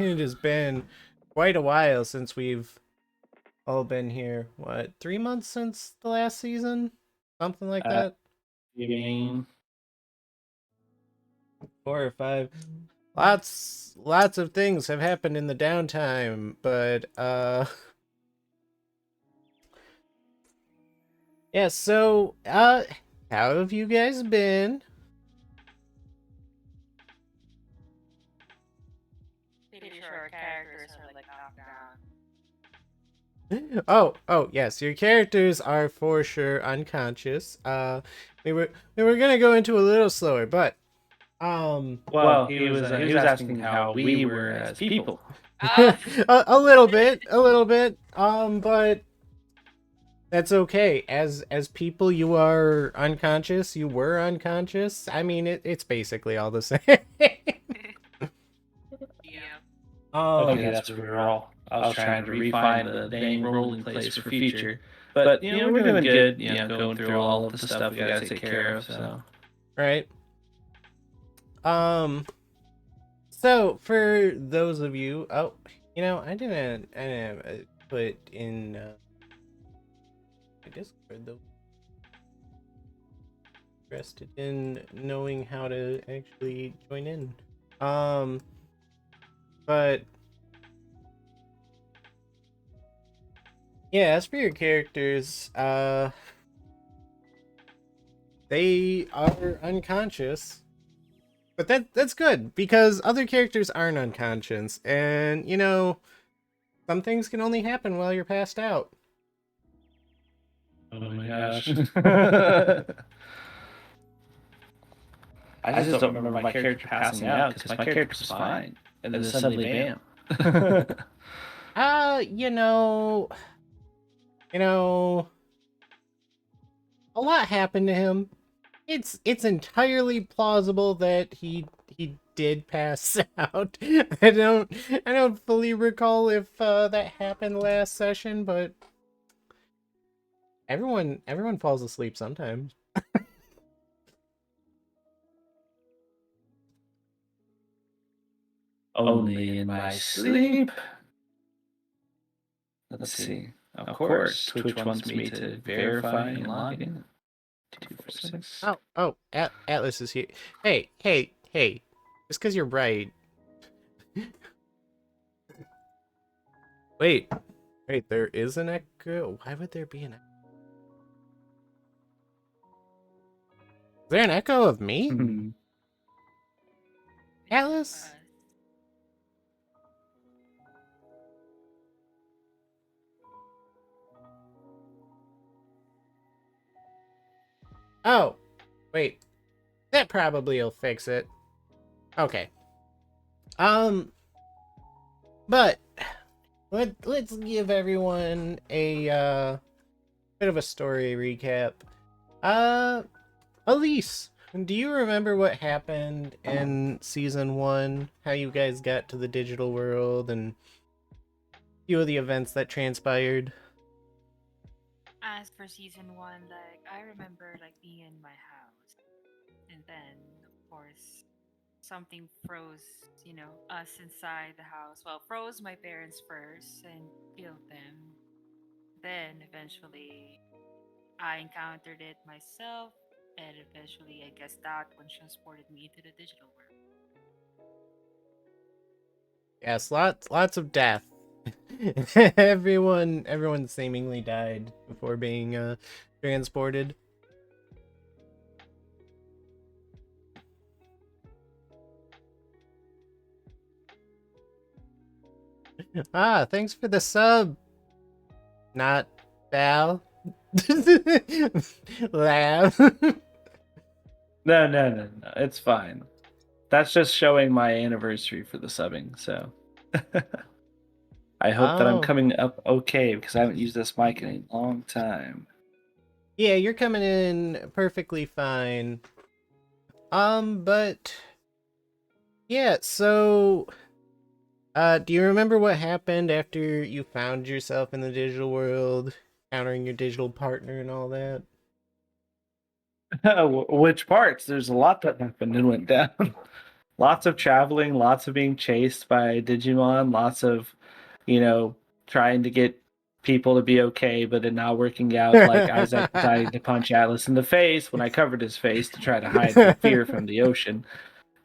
it has been quite a while since we've all been here. What, 3 months since the last season? Something like that? You mean? 4 or 5. Lots of things have happened in the downtime, but yeah, so how have you guys been? Pretty sure our characters are like knocked down. Oh, yes, your characters are for sure unconscious. We were gonna go into a little slower, but Well, he was asking how we were as people. a little bit, but that's okay. As people, you are unconscious. You were unconscious. I mean, it's basically all the same. Yeah. Okay, that's where we're all. I was trying to refine the dang rolling place for future, but we're doing good. Going through all of the stuff we gotta take care of. So Right. So for those of you, I didn't put in my Discord though. Interested in knowing how to actually join in. But yeah, as for your characters, they are unconscious. But that's good because other characters aren't unconscious, and some things can only happen while you're passed out. oh my gosh. I just don't remember my character passing out because my character was fine, and then suddenly bam. You know, a lot happened to him. It's entirely plausible that he did pass out. I don't fully recall if that happened last session, but everyone falls asleep sometimes. Only in my sleep. Let's see. Of course, Twitch wants me to verify and log in. 246. Oh, Atlas is here. Hey. Just because you're right. Wait, there is an echo? Why would there be an echo? Is there an echo of me? Atlas? Oh, wait. That probably will fix it. Okay. But let's give everyone a bit of a story recap. Elise, do you remember what happened in season 1? How you guys got to the digital world and a few of the events that transpired? As for season 1, like I remember like being in my house, and then of course something froze, us inside the house. Well, froze my parents first and killed them. Then eventually I encountered it myself, and eventually I guess that one transported me into the digital world. Yes, lots of death. Everyone seemingly died before being transported. Thanks for the sub. Not Val. Laugh. No. It's fine. That's just showing my anniversary for the subbing, so I hope that I'm coming up okay because I haven't used this mic in a long time. Yeah, you're coming in perfectly fine. But yeah, so do you remember what happened after you found yourself in the digital world, encountering your digital partner and all that? Which parts? There's a lot that happened and went down. Lots of traveling, lots of being chased by Digimon, lots of, trying to get people to be okay, but it not working out, like Isaac deciding to punch Atlas in the face when I covered his face to try to hide the fear from the ocean.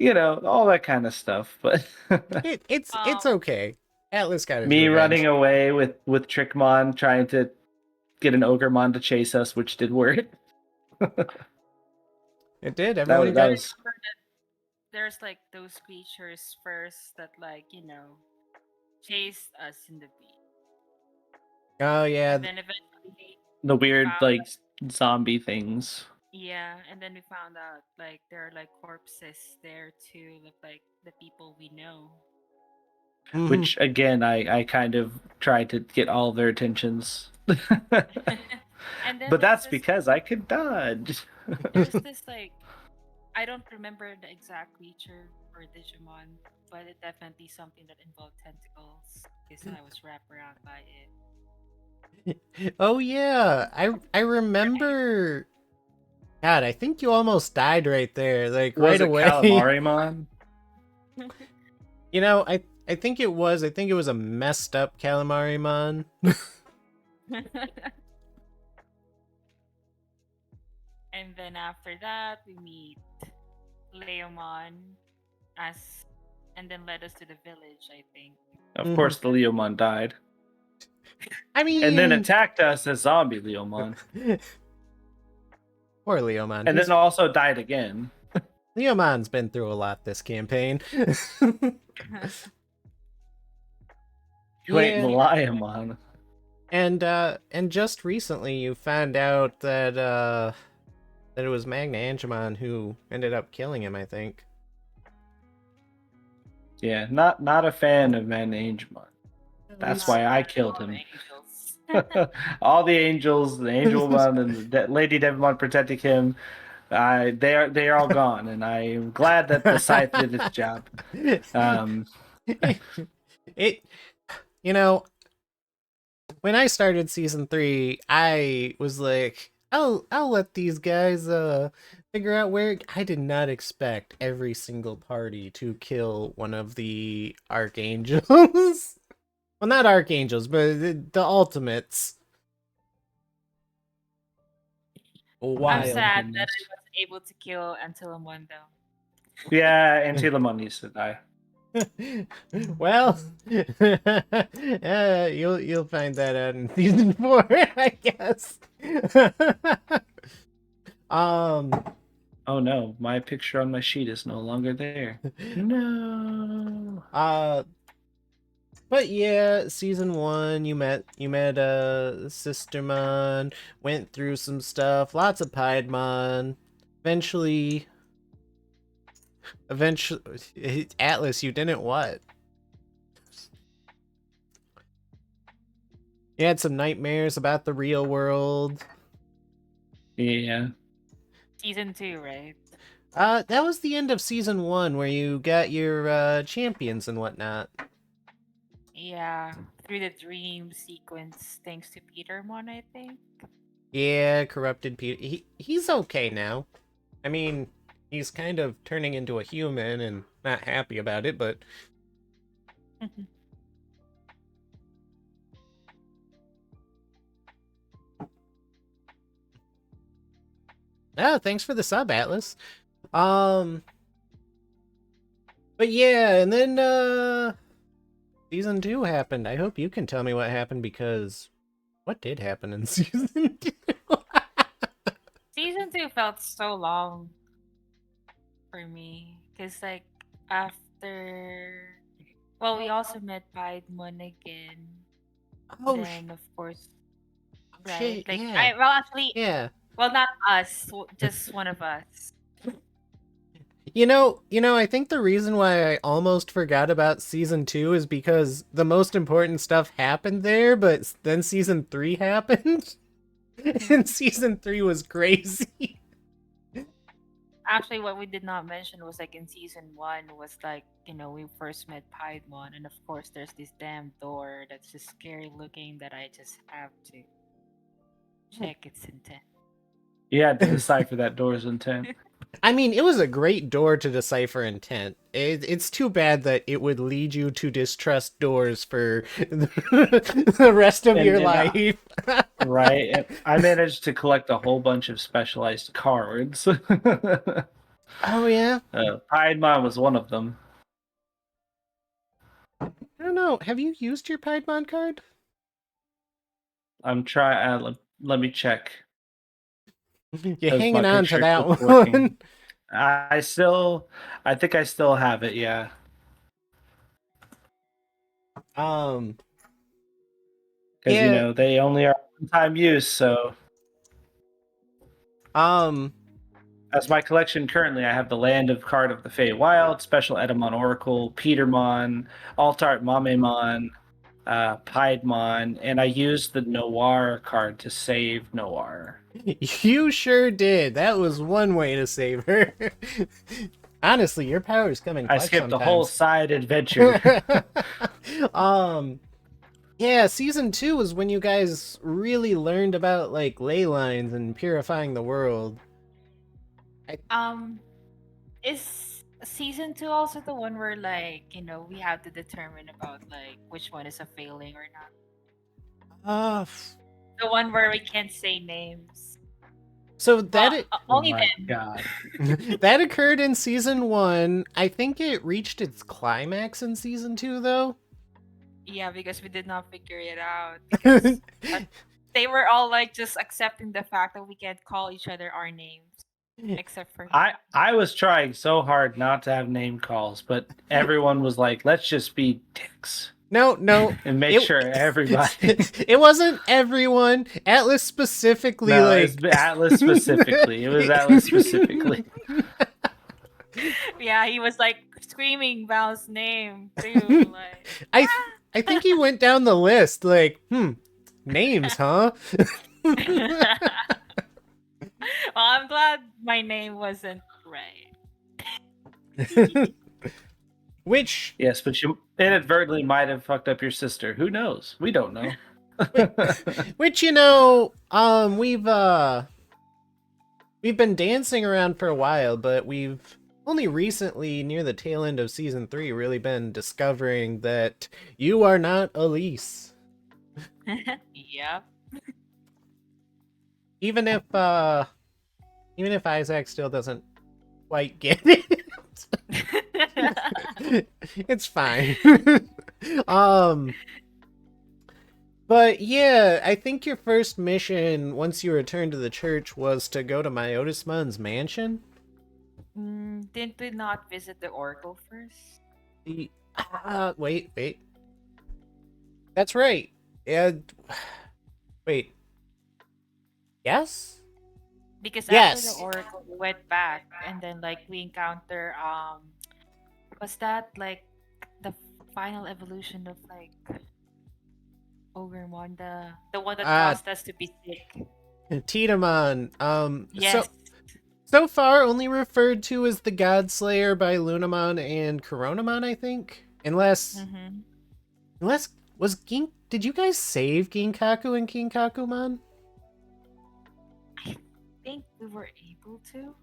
All that kind of stuff. But it's okay. Atlas got his me revenge. running away with Trickmon trying to get an Ogremon to chase us, which did work. It did. That Everyone was that got. was There's like those creatures first that chased us in the beach, Oh yeah. and then eventually the we weird found like zombie things. yeah, and then we found out like there are like corpses there too, of like the people we know. Mhm. Which again I kind of tried to get all their attentions. And then But that's because I could dodge. there's this like I don't remember the exact creature for Digimon, but it definitely something that involved tentacles because I was wrapped around by it. Oh yeah. I Right. remember. God, I think you almost died right there, like right Was it away. Calamarimon? I think it was. I think it was a messed up Calamari-mon. And then after that, we meet Leomon as, and then led us to the village. I think. Of Mhm. course the Leomon died. I And then mean, attacked us as zombie Leomon. poor Leomon. And then also died again. Leomon's been through a lot this campaign. You ain't Yeah. Liamon. And just recently you found out that it was MagnaAngemon who ended up killing him, I think. Yeah, not a fan of MagnaAngemon. That's Not why I fan of killed all him. the angels. All the angels, the Angel One and Lady Devimon protecting him, they are all gone, and I am glad that the scythe did its job. It you know, when I started season 3, I was like, I'll let these guys figure out where. I did not expect every single party to kill one of the archangels. Well, not archangels, but the ultimates. I'm Oh Wild. my sad that I goodness. wasn't able to kill Antilamon though. Yeah, Antilamon needs to die. Well, you'll find that out in season 4, I guess. um, Oh no, my picture on my sheet is no longer there. No. uh, but yeah, season 1, you met Sistermon, went through some stuff, lots of Piedmon. Eventually, Atlas, you didn't what? You had some nightmares about the real world. Yeah. Season 2, right? That was the end of season 1 where you got your champions and whatnot. Yeah, through the dream sequence, thanks to Petermon, I think. Yeah, corrupted Peter. He's okay now. I mean, he's kind of turning into a human and not happy about it, but oh, thanks for the sub, Atlas. Um, but yeah, and then season 2 happened. I hope you can tell me what happened because what did happen in season 2? Season 2 felt so long for me. Because, like, after. Well, we also met Piedmon again. Oh, Then, of course, right? shit, Like, yeah. well, actually, Yeah. well, not us, just one of us. I think the reason why I almost forgot about season 2 is because the most important stuff happened there, but then season 3 happened. And season 3 was crazy. Actually, what we did not mention was like in season 1 was like, we first met Piedmon, and of course, there's this damn door that's just scary looking that I just have to check its intent. You had to decipher that door's intent. I mean, it was a great door to decipher intent. It's too bad that it would lead you to distrust doors for the rest of your And life. right, and I managed to collect a whole bunch of specialized cards. Oh yeah. Piedmon was one of them. I don't know. Have you used your Piedmon card? I'm trying. Let me check. You're As my hanging on to picture that keeps one. working. I think I still have it. Yeah. Um. Because Yeah. they only are one-time use. So Um. as my collection currently, I have the Land of Card of the Feywild, Special Edamon Oracle, Petermon, Altart Mamemon, Piedmon, and I used the Noir card to save Noir. You sure did. That was one way to save her. Honestly, your powers come in I clutch skipped the whole sometimes. side adventure. um. Yeah, season 2 was when you guys really learned about like ley lines and purifying the world. Is season 2 also the one where like we have to determine about like which one is a failing or not? Uh, The one where we can't say names. so Oh Only my then. god. that occurred in season 1. I think it reached its climax in season 2 though. Yeah, because we did not figure it out. Because they were all like just accepting the fact that we can't call each other our names, except for I was trying so hard not to have name calls, but everyone was like, "Let's just be dicks." No. And make sure everybody. It wasn't everyone. Atlas specifically, No, like it's Atlas specifically. It was Atlas specifically. yeah, he was like screaming Val's name too. Like, I I think he went down the list. Like, names, huh? well, I'm glad my name wasn't right. Which Yes, but you inadvertently might have fucked up your sister. Who knows? We don't know. which we've been dancing around for a while, but we've only recently, near the tail end of season 3, really been discovering that you are not Elise. Yep. Even if Isaac still doesn't quite get it. It's fine. But yeah, I think your first mission once you returned to the church was to go to Myotismon's mansion. Didn't we not visit the Oracle first? Wait. That's right. Yeah. Wait. Yes? Because Yes. after the Oracle, we went back and then like we encounter was that like the final evolution of like Ogremon, the one that caused us to be sick? Titamon. Yes. So far only referred to as the Godslayer by Lunamon and Coronamon, I think. Unless did you guys save Ginkaku and Kinkakumon? I think we were able to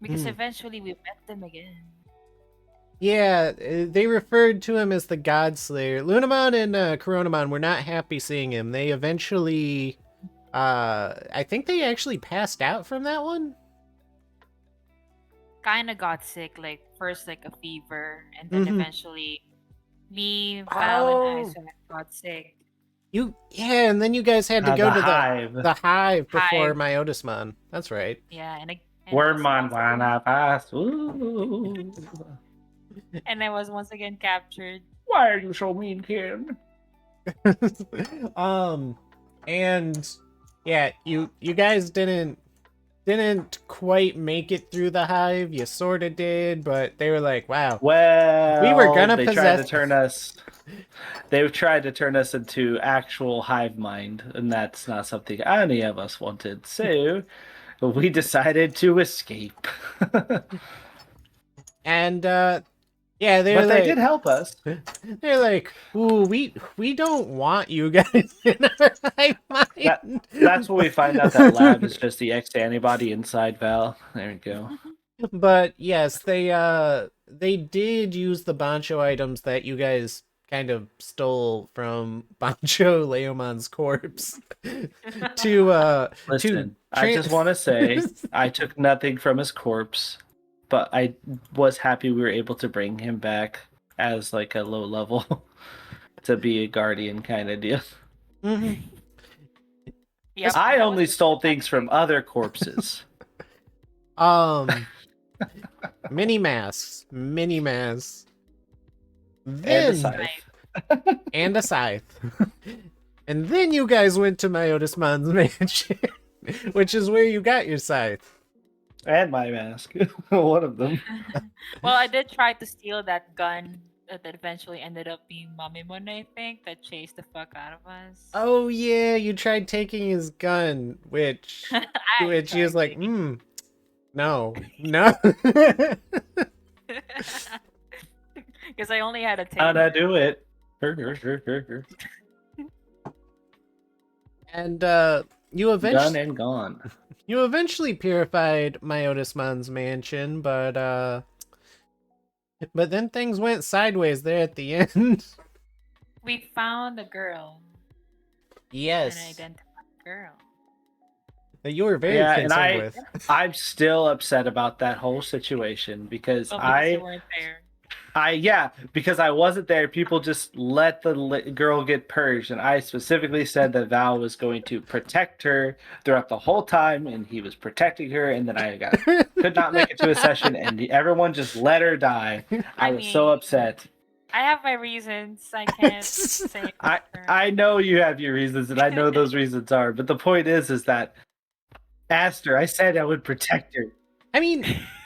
because eventually we met them again. Yeah, they referred to him as the Godslayer. Lunamon and Coronamon were not happy seeing him. They eventually, I think they actually passed out from that one. Kind of got sick, like first like a fever, and then eventually me, Val, and Isaac got sick. And then you guys had to go to hive. the hive before Myotismon. That's right. Yeah, and Wormmon wanna pass. And I was once again captured. Why are you so mean, kid? And yeah, you guys didn't quite make it through the hive. You sort of did, but they were like, "Wow, well, we were gonna they tried to turn us. They've tried to turn us into actual hive mind, and that's not something any of us wanted. So we decided to escape." And Yeah, they're But they like, did help us. they're like, ooh, we don't want you guys in our hive mind. That's when we find out that Lab is just the X antibody inside Val. There we go. But yes, they did use the Bancho items that you guys kind of stole from Bancho Leoman's corpse to Listen, I tran- just want to say I took nothing from his corpse, but I was happy we were able to bring him back as like a low level to be a guardian kind of deal. Mhm. Yep, I that only was stole things from other corpses. Mini masks, mini masks. And a Then scythe. and a scythe. And then you guys went to Myotismon's mansion, which is where you got your scythe. And my mask. One of them. Well, I did try to steal that gun that eventually ended up being Mamimon, I think, that chased the fuck out of us. Oh yeah, you tried taking his gun, which I he was tried like, taking. no, no. Because I only had a How'd I taser. do it? And Done and gone. you eventually purified Myotismon's mansion, but then things went sideways there at the end. We found a girl, an Yes, identified girl. that you were very Yeah, and concerned with. I'm still upset about that whole situation because Oh, because you weren't there. because I wasn't there. People just let the girl get purged, and I specifically said that Val was going to protect her throughout the whole time, and he was protecting her. And then could not make it to a session, and everyone just let her die. I was so upset. I have my reasons. I can't say it. I know you have your reasons, and I know those reasons are. But the point is that Aster, I said I would protect her. I mean,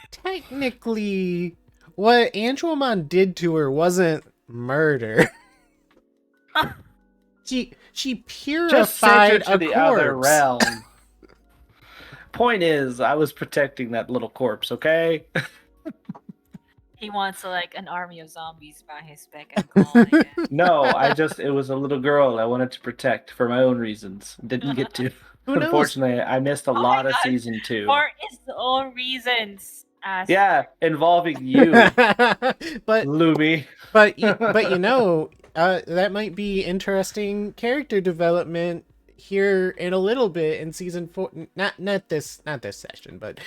technically, what Angemon did to her wasn't murder. she Just sent her purified to a the corpse. other realm. Point is, I was protecting that little corpse, okay? He wants like an army of zombies by his beck and call, I guess. No, it was a little girl I wanted to protect for my own reasons. Didn't get to. Who knows? Unfortunately, I missed a Oh my lot of God. season 2. For his own reasons. Yeah, involving you, but Lumie. but you know, that might be interesting character development here in a little bit in season 4. Not this session, but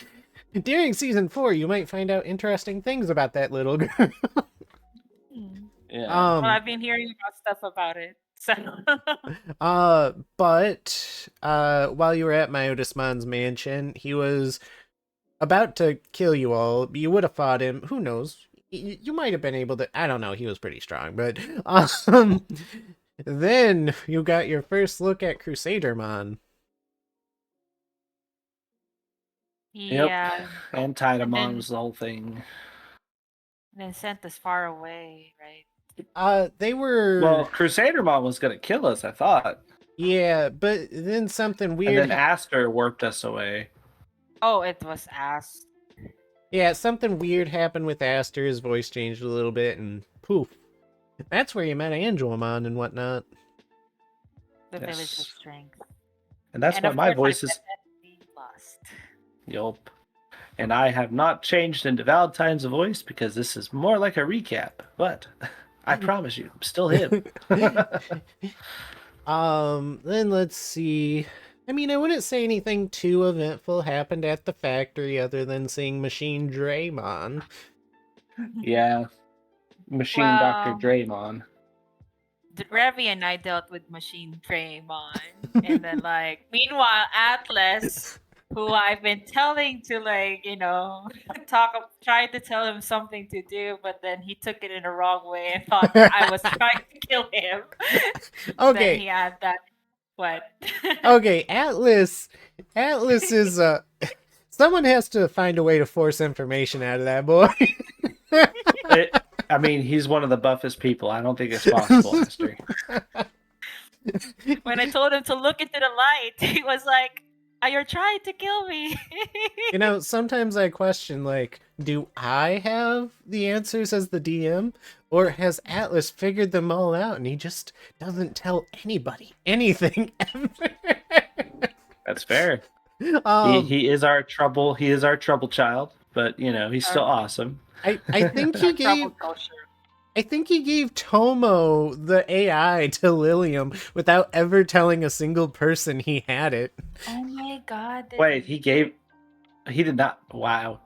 during season 4, you might find out interesting things about that little girl. Yeah. Well, I've been hearing about stuff about it. So But while you were at Myotismon's mansion, he was about to kill you all. You would have fought him. Who knows? You might have been able to. I don't know. He was pretty strong, but then you got your first look at Crusadermon. yeah. Yep. And Titamon then- was the whole thing. And then sent us far away, right? They were. Well, Crusadermon was gonna kill us, I thought. Yeah, but then something And weird. then Aster warped us away. Oh, it was ass. Yeah, something weird happened with Aster. His voice changed a little bit, and poof. That's where you met Angemon and whatnot. The Yes. village of strength. And that's And why of my course, voice is we lost. Yup. And I have not changed into Valentine's voice because this is more like a recap. But I promise you, I'm still him. Then let's see. I mean, I wouldn't say anything too eventful happened at the factory other than seeing Machine Draymon. Yeah. Machine Well, Dr. Draymon. Revi and I dealt with Machine Draymon. And then, like, meanwhile, Atlas, who I've been telling to, like, try to tell him something to do, but then he took it in a wrong way and thought I was trying to kill him. Then Okay. he had that. What? Okay, Atlas is someone has to find a way to force information out of that boy. I mean, he's one of the buffest people. I don't think it's possible, Aster. When I told him to look into the light, he was like, "You're trying to kill me." You know, sometimes I question, like, do I have the answers as the DM, or has Atlas figured them all out and he just doesn't tell anybody anything ever? That's fair. He um, he is our trouble. He is our trouble child, but he's still awesome. I think he gave Trouble culture. I think he gave Tomo the AI to Lilium without ever telling a single person he had it. Oh my god. Wait, he did not. Wow.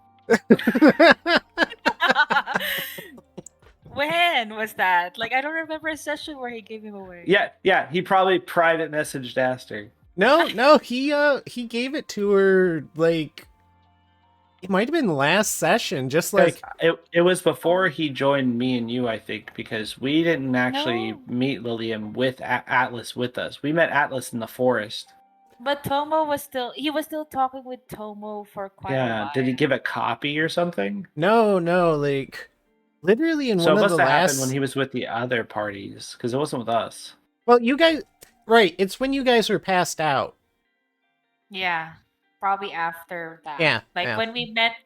When was that? Like, I don't remember a session where he gave him away. Yeah. He probably private messaged Aster. No, he gave it to her like it might have been last session, just like It was before he joined me and you, I think, because we didn't actually No. meet Lilium with Atlas with us. We met Atlas in the forest. But Tomo was still talking with Tomo for quite a Yeah. while. Did he give a copy or something? no, like literally in So one it of must the have last happened when he was with the other parties, because it wasn't with us. Well, you guys right, it's when you guys were passed out. Yeah. Probably after that. Yeah, Like yeah. when we met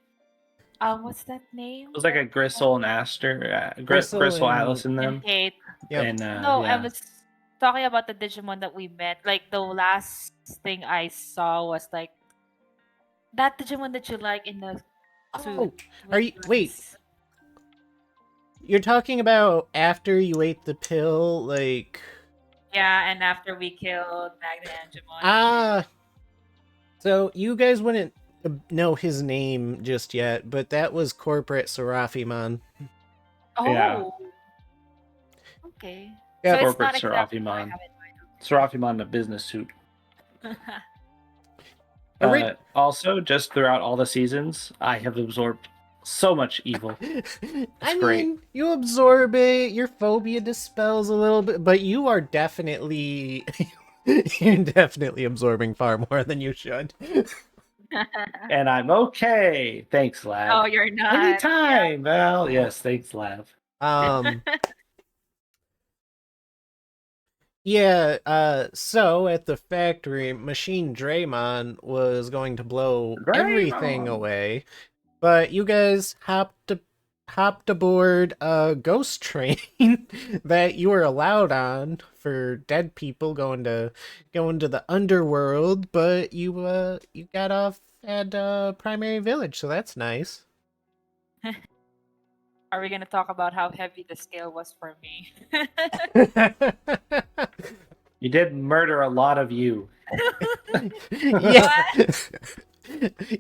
what's that name? It was like a Gristle and Aster, Gristle Gristle, and- Atlas, and them. And Kate. Yep. And No, I yeah. was talking about the Digimon that we met. Like the last thing I saw was like that Digimon that you like in the suit. Oh, are you with wait? wings. You're talking about after you ate the pill, like Yeah, and after we killed MagnaAngemon. ah. So you guys wouldn't know his name just yet, but that was Corporate Serafimon. Oh. Yeah. Okay. Yeah, so it's Corporate not exactly what I Serafimon. have Serafimon in a business suit. in Ori- Also, just throughout all the seasons, I have absorbed so much evil. I great. mean, you absorb it, your phobia dispels a little bit, but you are definitely you're definitely absorbing far more than you should. mind. And I'm okay. Thanks, Lav. Oh, you're not. Anytime. Well, yes, thanks, Lav. Yeah, so at the factory, Machine Draymon was going to blow everything Draymon! away, but you guys hopped aboard a ghost train that you were allowed on for dead people going to the underworld, but you got off at Primary Village, so that's nice. Are we gonna talk about how heavy the scale was for me? You did murder a lot of you. Yeah.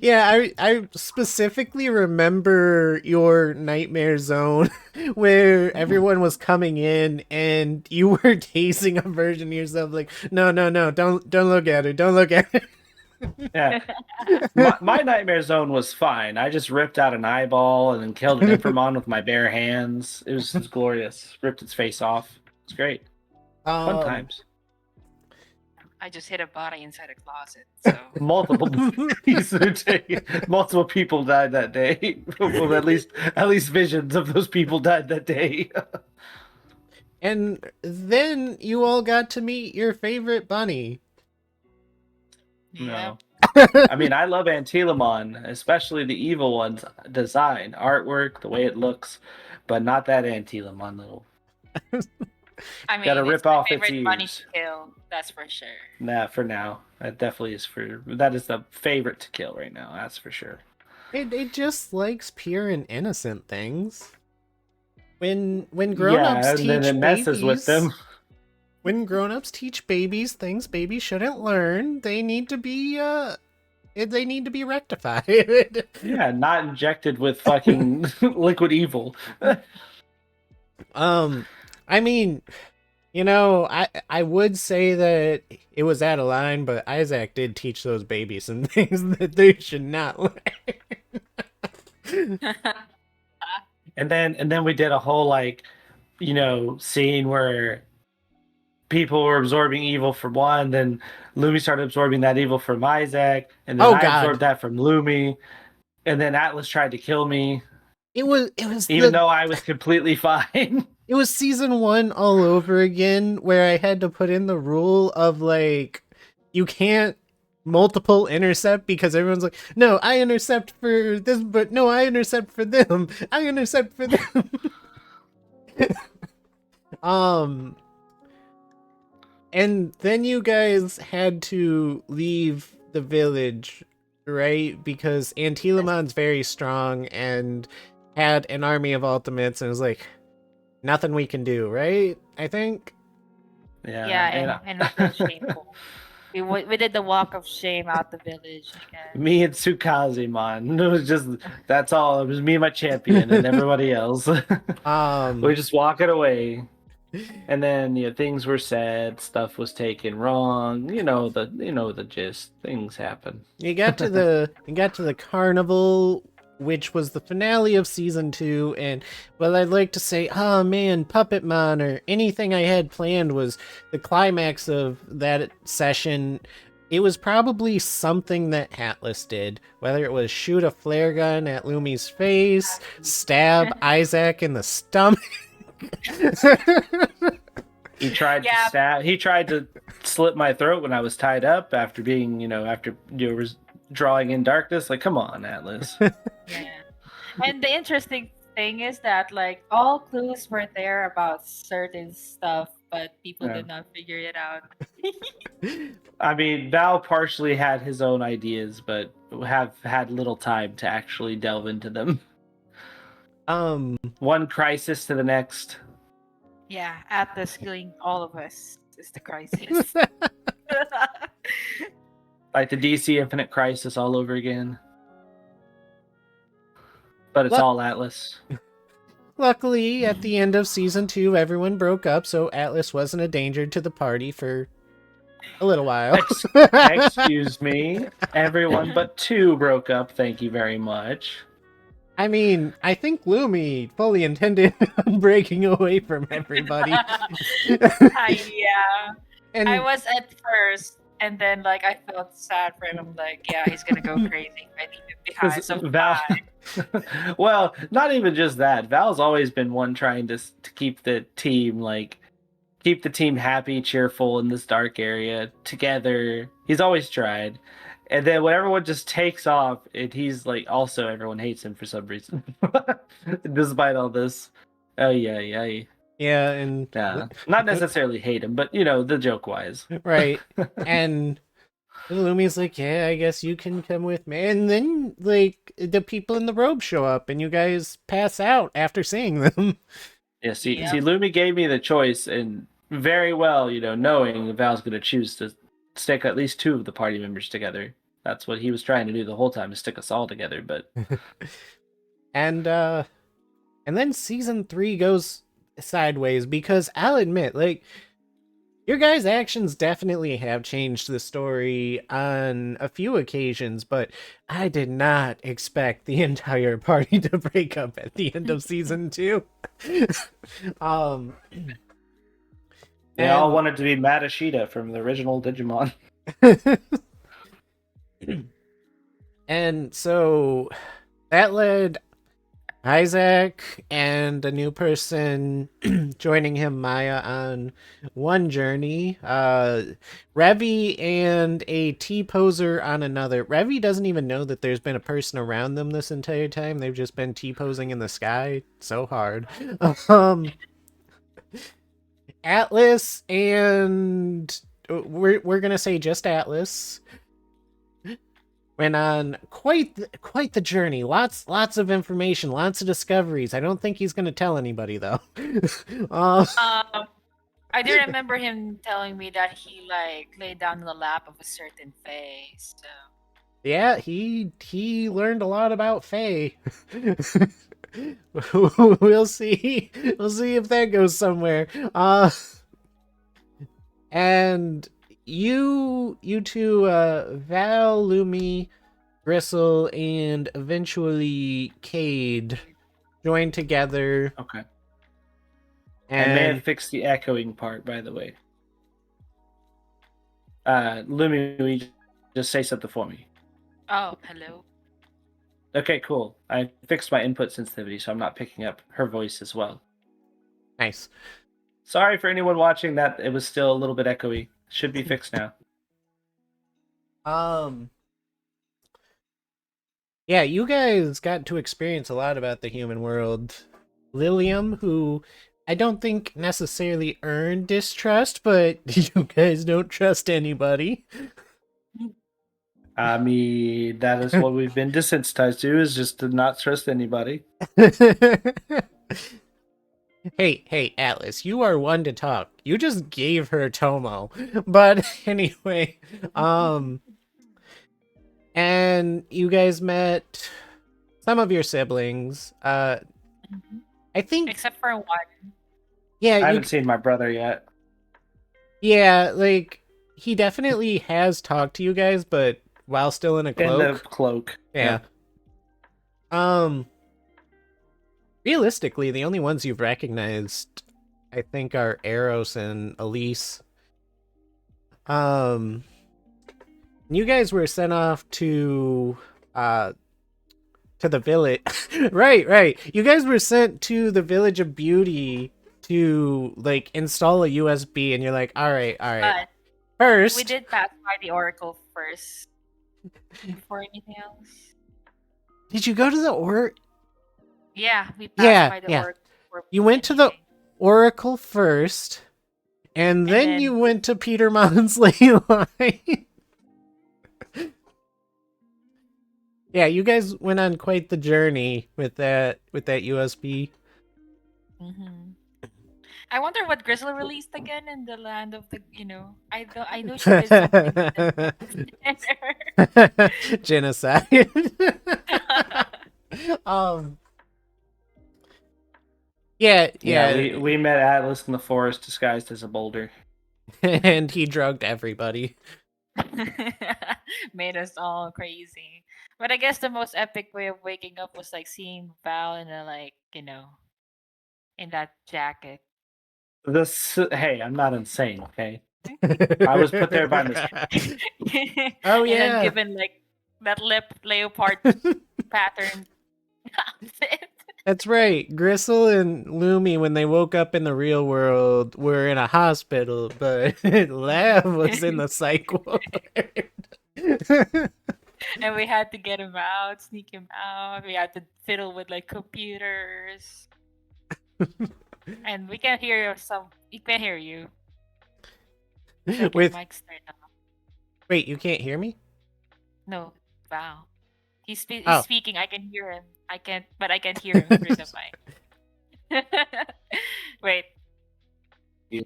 Yeah, I specifically remember your nightmare zone where everyone was coming in and you were tasing a version of yourself like, no, don't look at her, don't look at her. Yeah. My nightmare zone was fine. I just ripped out an eyeball and then killed an Inframon with my bare hands. It was glorious. Ripped its face off. It's great. Fun times. I just hit a body inside a closet. So Multiple multiple people died that day. Well, at least visions of those people died that day. And then you all got to meet your favorite bunny. yeah. No. I mean, I love Antilamon, especially the evil one's design, artwork, the way it looks, but not that Antilamon little. I mean, Gotta rip it's my off its favorite bunny ears. to kill. That's for sure. Nah, for now. That definitely is that is the favorite to kill right now, that's for sure. It just likes pure and innocent things. When grown-ups and teach then it messes babies, with them. When grown-ups teach babies things babies shouldn't learn, they need to be rectified. Yeah, not injected with fucking liquid evil. I mean, I would say that it was out of line, but Isaac did teach those babies some things that they should not learn. And then we did a whole scene where people were absorbing evil from one, then Lumie started absorbing that evil from Isaac, and then I absorbed that from Lumie, and then Atlas tried to kill me. It was even though I was completely fine. It was season 1 all over again, where I had to put in the rule of like, you can't multiple intercept because everyone's like, no, I intercept for this, but no, I intercept for them. I intercept for them. um, and then you guys had to leave the village, right? Because Antilamon's very strong and had an army of ultimates, and was like, nothing we can do, right? I think. Yeah, and and we feel shameful. We did the walk of shame out the village, I guess. me and Tsukazimon. It was just that's all. It was me and my champion and everybody else. We're just walking away. And then things were said, stuff was taken wrong. The gist. Things happen. You got to the carnival, which was the finale of season 2, and well, I'd like to say, oh man, Puppetmon or anything I had planned was the climax of that session. It was probably something that Atlas did, whether it was shoot a flare gun at Lumie's face, stab Isaac in the stomach. He tried Yeah. to stab. He tried to slit my throat when I was tied up after being, drawing in darkness. Like, come on, Atlas. Yeah. And the interesting thing is that like all clues were there about certain stuff, but people Yeah. did not figure it out. I mean, Val partially had his own ideas, but have had little time to actually delve into them. One crisis to the next. Yeah, Atlas killing all of us is the crisis. Like the DC Infinite Crisis all over again. But it's What? all Atlas. Luckily, at the end of season 2, everyone broke up, so Atlas wasn't a danger to the party for a little while. Excuse me. Everyone but 2 broke up. Thank you very much. I mean, I think Lumie fully intended on breaking away from everybody. Yeah. And I was at first, and then like I felt sad for him. I'm like, yeah, he's gonna go crazy if I leave him behind. So Val, bye. well, not even just that. Val's always been one trying to keep the team happy, cheerful in this dark area together. He's always tried. And then when everyone just takes off, and he's like, also everyone hates him for some reason, despite all this. Oh yeah. yeah, and Yeah, not necessarily hate him, but the joke wise. right. And Lumie's like, yeah, I guess you can come with me. And then like the people in the robe show up and you guys pass out after seeing them. Yeah, see, Yeah. Lumie gave me the choice, and very well, knowing Val's going to choose to stick at least 2 of the party members together. That's what he was trying to do the whole time, is stick us all together. But And then season 3 goes sideways because I'll admit, like, your guys' actions definitely have changed the story on a few occasions, but I did not expect the entire party to break up at the end of season 2. they all wanted to be Madashita from the original Digimon. And so that led Isaac and a new person joining him, Maya, on one journey. Revy and a T-poser on another. Revy doesn't even know that there's been a person around them this entire time. They've just been T-posing in the sky so hard. Atlas and we're gonna say just Atlas went on quite the journey. Lots of information, lots of discoveries. I don't think he's gonna tell anybody though. I do remember him telling me that he like laid down in the lap of a certain face. So. Yeah, he learned a lot about Faye. We'll see if that goes somewhere. And you two, Val, Lumie, Gristle, and eventually Cade join together. Okay. I may And have fixed the echoing part, by the way. Lumie, will you just say something for me? Oh, hello. Okay, cool. I fixed my input sensitivity, so I'm not picking up her voice as well. nice. Sorry for anyone watching that it was still a little bit echoey. Should be fixed now. Um, yeah, you guys got to experience a lot about the human world. Lilium, who I don't think necessarily earned distrust, but you guys don't trust anybody. I mean, that is what we've been desensitized to, is just to not trust anybody. Hey, Atlas, you are one to talk. You just gave her Tomo. But anyway, and you guys met some of your siblings. I think, Except for one. yeah, I haven't seen my brother yet. yeah, like he definitely has talked to you guys, but while still in a In the cloak. cloak. Yeah. Realistically, the only ones you've recognized, I think, are Eros and Elise. You guys were sent off to the village. Right. You guys were sent to the Village of Beauty to like install a USB, and you're like, all right. But we First, did pass by the Oracle first before anything else. did you go to the Yeah, we passed Yeah, by the yeah. Oracle before You went to the anything. Oracle first, and then then you went to Petermon's ley line. Yeah, you guys went on quite the journey with that USB. Mhm. I wonder what Grizzle released again in the land of the, I know she did something with the Genocide. um. Yeah. Yeah, we met Atlas in the forest disguised as a boulder. And he drugged everybody. Made us all crazy. But I guess the most epic way of waking up was like seeing Val in a in that jacket. Hey, I'm not insane, okay? I was put there by mistake. Oh And then yeah. given like that leopard pattern outfit. That's right. Gristle and Lumie, when they woke up in the real world, were in a hospital, but Lav was in the psych ward. And we had to get him out, sneak him out. We had to fiddle with like computers. And we can hear we can hear you. Like your With mic's turned off. wait, you can't hear me? No, wow. He's Oh. speaking. I can hear him. But I can't hear him through the mic. Wait. You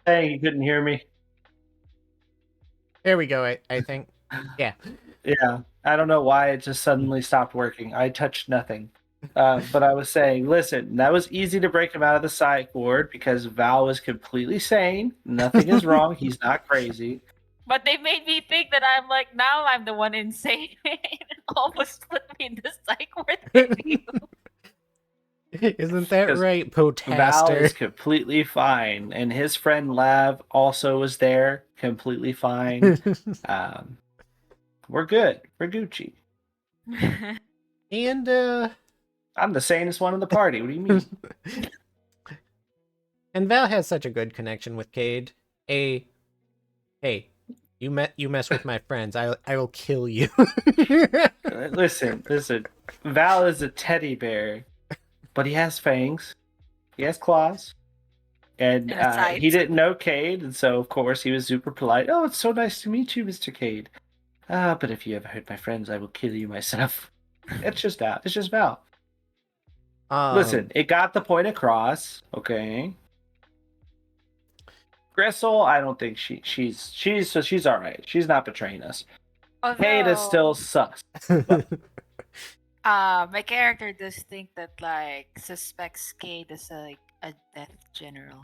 Hey, you couldn't hear me. There we go, I think. Yeah. Yeah, I don't know why it just suddenly stopped working. I touched nothing. But I was saying, listen, that was easy to break him out of the psych ward because Val was completely sane. Nothing is wrong. He's not crazy. But they made me think that now I'm the one insane. Almost put me in the psych ward with you. Isn't that 'Cause right, Val Potaster? is completely fine, and his friend Lav also was there, completely fine. We're good. We're Gucci. And I'm the sanest one in the party. What do you mean? and Val has such a good connection with Cade. Hey, you mess with my friends, I will kill you. Listen. Val is a teddy bear, but he has fangs. He has claws. And And a side. he didn't know Cade, and so of course he was super polite. Oh, it's so nice to meet you, Mr. Cade. But if you ever hurt my friends, I will kill you myself. It's just that. It's just Val. Listen, it got the point across, okay? Gristle, I don't think she's all right. She's not betraying us. Cade is still sus. My character does think that like suspects Cade as a death general.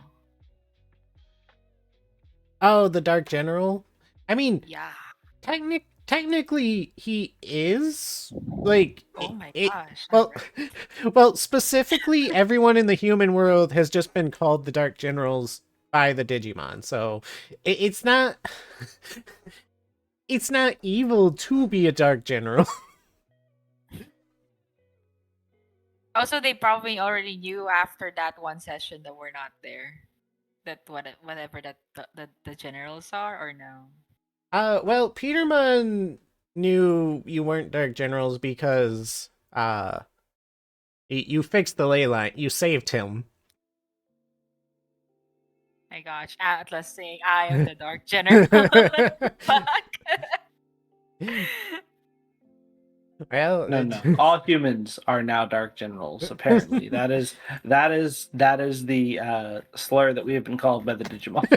Oh, the Dark General? I mean, Yeah. technically he is like Oh my it, gosh. well, specifically everyone in the human world has just been called the Dark Generals by the Digimon. So it's not it's not evil to be a Dark General. Also, they probably already knew after that one session that we're not there. whatever that the generals are, or no? Well, Peterman knew you weren't Dark Generals because you fixed the ley line. You saved him. My gosh, Atlas saying I am the Dark General. Fuck. Well, No. All humans are now Dark Generals. Apparently, that is the slur that we have been called by the Digimon.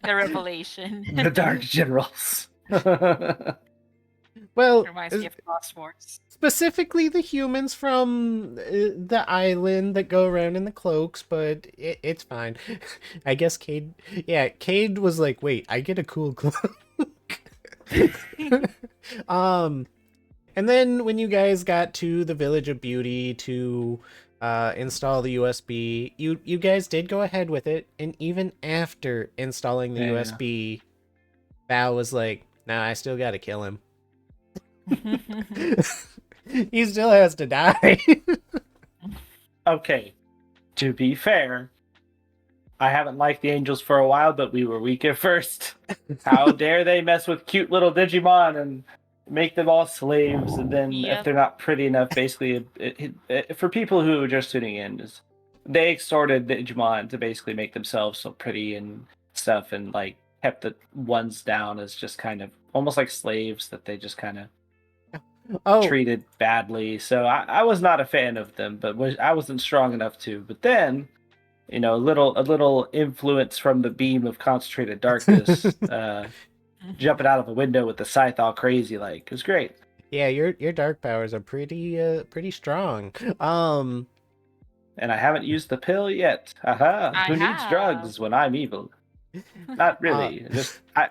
The revelation. The Dark Generals. well, Reminds me of Cosmos. specifically the humans from the island that go around in the cloaks, but it's fine. I guess Cade. Yeah, Cade was like, "Wait, I get a cool cloak." um, and then when you guys got to the Village of Beauty to install the USB, you guys did go ahead with it, and even after installing the Yeah. USB, Val was like, "Nah, I still gotta kill him." He still has to die. Okay, to be fair, I haven't liked the Angels for a while, but we were weak at first. How dare they mess with cute little Digimon and make them all slaves, and then if Yep. they're not pretty enough, basically, for people who are just tuning in, they extorted Digimon to basically make themselves so pretty and stuff, and like kept the ones down as just kind of almost like slaves that they just kind of Oh, treated badly. So I was not a fan of them, but I wasn't strong enough to. But then, a little influence from the beam of concentrated darkness, jumping out of a window with the scythe all crazy, like it was great. yeah, your dark powers are pretty strong. And I haven't used the pill yet. Aha! I Who needs have. drugs when I'm evil? Not really.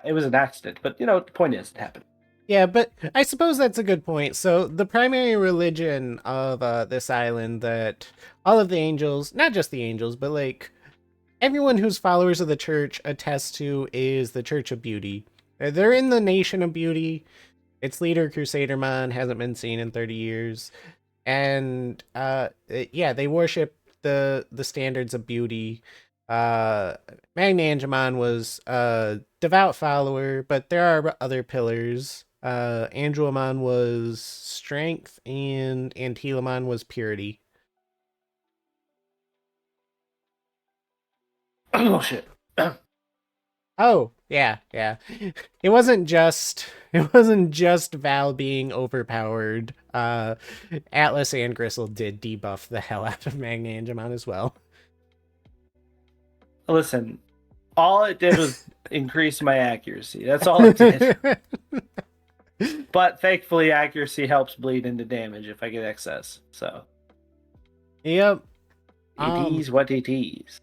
It was an accident. But the point is, it happened. Yeah, but I suppose that's a good point. So the primary religion of this island that all of the angels, not just the angels, but like everyone who's followers of the church attest to is the Church of Beauty. They're in the Nation of Beauty. Its leader, Crusadermon, hasn't been seen in 30 years. And yeah, they worship the standards of beauty. MagnaAngemon was a devout follower, but there are other pillars. Angelmon was strength, and Antilamon was purity. Oh shit! Oh, yeah. It wasn't just Val being overpowered. Atlas and Gristle did debuff the hell out of MagnaAngemon as well. Listen, all it did was increase my accuracy. That's all it did. But thankfully, accuracy helps bleed into damage if I get excess. So Yep. it is what it is.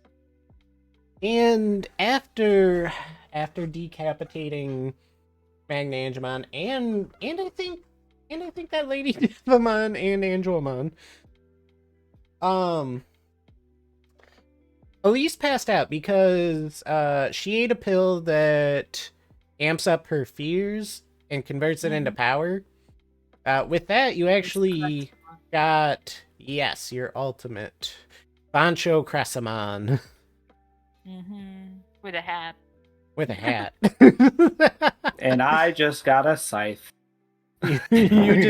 And after decapitating MagnaAngemon and I think that Lady Divamon and Angelmon, Elise passed out because she ate a pill that amps up her fears and converts it into power. With that, you actually got, yes, your ultimate Bancho Cressamon. With a hat. With a hat. And I just got a scythe. you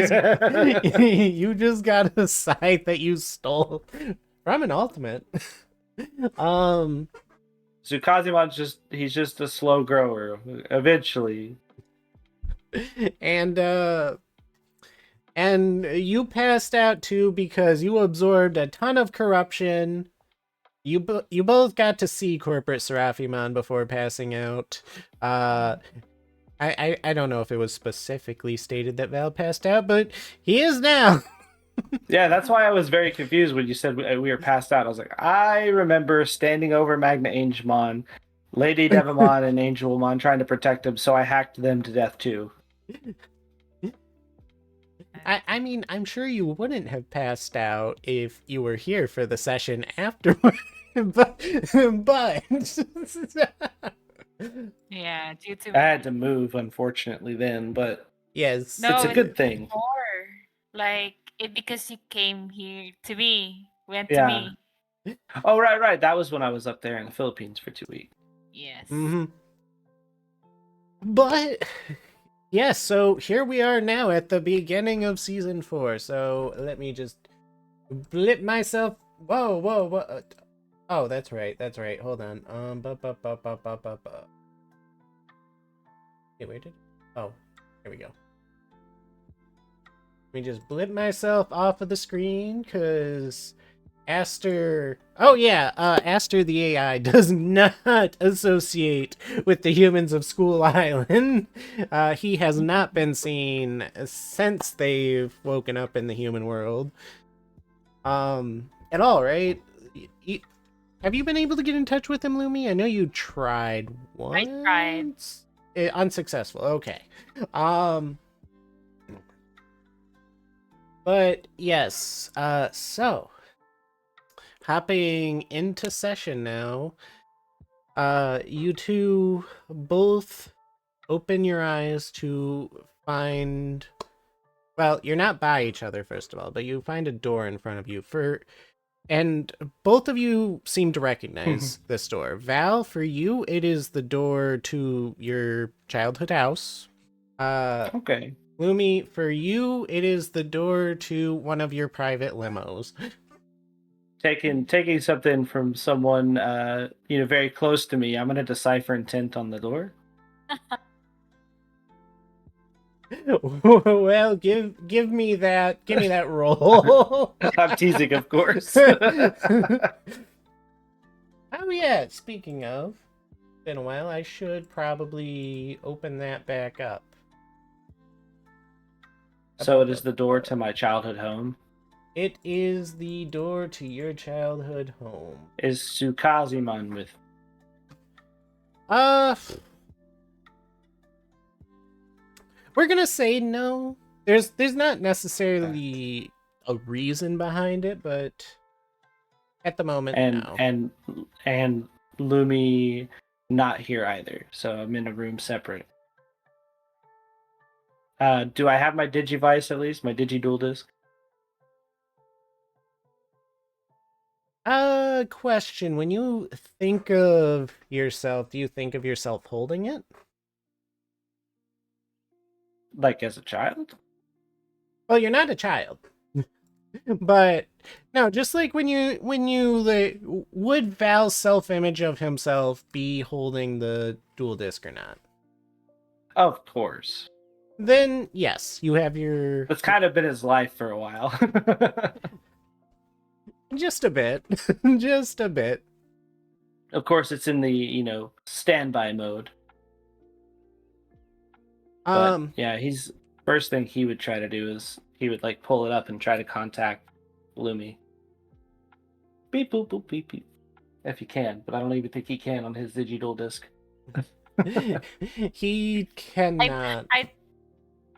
just got a scythe that you stole from an ultimate. Zukazimon's he's just a slow grower. Eventually. And you passed out too because you absorbed a ton of corruption. You both got to see corporate Seraphimon before passing out. I don't know if it was specifically stated that Val passed out, but he is now. Yeah, that's why I was very confused when you said we were passed out. I was like, I remember standing over MagnaAngemon, Lady Devamon, and Angelmon trying to protect him, so I hacked them to death too. I mean, I'm sure you wouldn't have passed out if you were here for the session afterward, but Yeah, due to I had to move, unfortunately, then, but yes, No, it's a good thing. More like it because you came here to me, went to Yeah. me. Oh, right. That was when I was up there in the Philippines for 2 weeks. Yes. But yes, so here we are now at the beginning of season 4. So let me just blip myself. Whoa. Oh, that's right. Hold on. Wait, where did? Oh, here we go. Let me just blip myself off of the screen, cause Aster. Oh yeah, Aster the AI does not associate with the humans of School Island. He has not been seen since they've woken up in the human world. At all, right? Have you been able to get in touch with him, Lumie? I know you tried once. I tried. Unsuccessful. Okay. But yes. So hopping into session now. You two both open your eyes to find. Well, you're not by each other, first of all, but you find a door in front of you. And both of you seem to recognize this door. Val, for you, it is the door to your childhood house. Okay. Lumie, for you, it is the door to one of your private limos. Taking something from someone very close to me, I'm gonna decipher intent on the door. Well, give me that roll. I'm teasing, of course. Oh yeah, speaking of, been a while, I should probably open that back up. So it is the door to my childhood home. It is the door to your childhood home. Is Tsukazimon with? We're gonna say no. There's not necessarily a reason behind it, but at the moment, no. And Lumie not here either. So I'm in a room separate. Do I have my Digivice at least? My Digidual Disc? Question. When you think of yourself, do you think of yourself holding it? Like as a child? Well, you're not a child. But no, just like when you like, would Val's self-image of himself be holding the dual disc or not? Of course. Then yes, you have your. That's kind of been his life for a while. Just a bit. Just a bit. Of course, it's in the standby mode. But yeah, he's first thing he would try to do is he would like pull it up and try to contact Lumie. Beep boop boop beep beep. If he can, but I don't even think he can on his Digidual Disc. He cannot.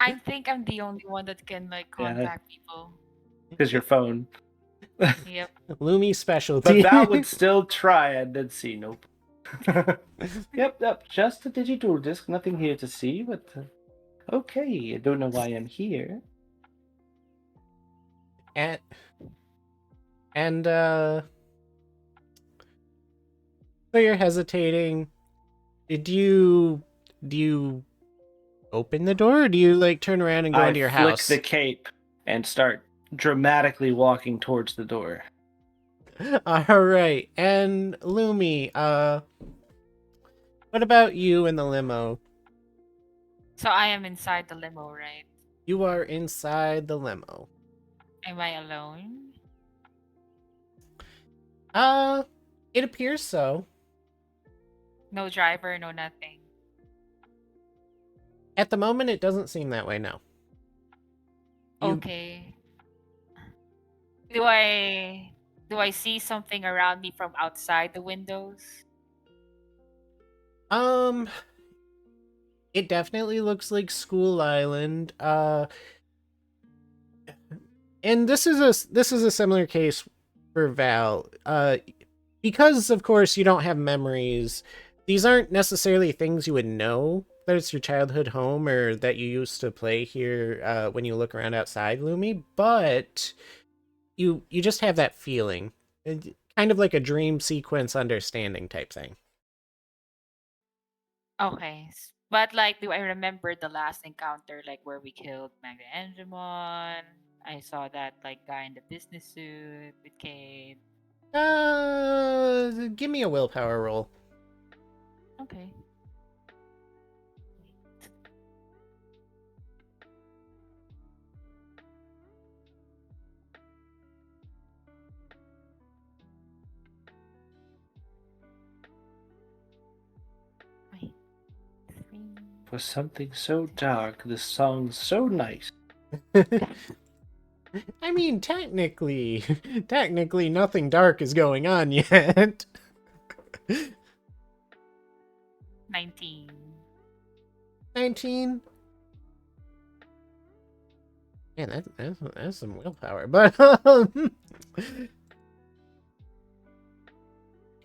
I think I'm the only one that can like contact people. Because your phone. Yep. Lumie specialty. But Val would still try and then see. Nope. Yep. Just a Digidual Disc. Nothing here to see. But okay, I don't know why I'm here. And so you're hesitating. Do you open the door, or do you like turn around and go into your house? I flick the cape and start dramatically walking towards the door. All right. And Lumie, what about you in the limo? So I am inside the limo, right? You are inside the limo. Am I alone? It appears so. No driver, no nothing. At the moment, it doesn't seem that way, no. Okay. Do I see something around me from outside the windows? It definitely looks like School Island. And this is a similar case for Val. Because of course you don't have memories, these aren't necessarily things you would know that it's your childhood home or that you used to play here when you look around outside, Lumie, but you just have that feeling. Kind kind of like a dream sequence understanding type thing. Okay. But like, do I remember the last encounter, like where we killed MagnaAngemon? I saw that like guy in the business suit with Kate. Give me a willpower roll. Okay. Wait. 3. For something so dark, this song's so nice. I mean, technically nothing dark is going on yet. 19. 19. Man, that's some willpower. But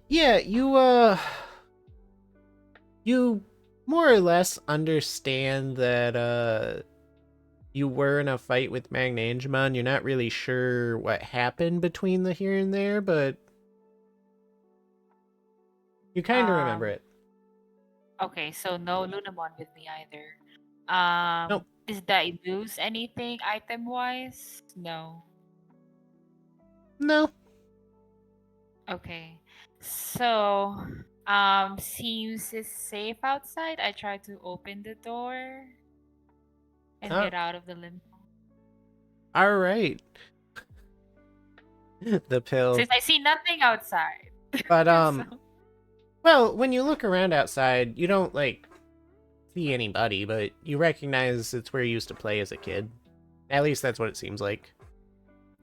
yeah, you more or less understand that you were in a fight with MagnaAngemon. You're not really sure what happened between the here and there, but you kind of remember it. Okay, so no Lunamon with me either. Nope. Did I lose anything item wise? No. No. Okay. So, seems it's safe outside. I try to open the door and Oh, get out of the limbo. all right. The pill. Since I see nothing outside. But So, well, when you look around outside, you don't like see anybody, but you recognize it's where you used to play as a kid. At least that's what it seems like.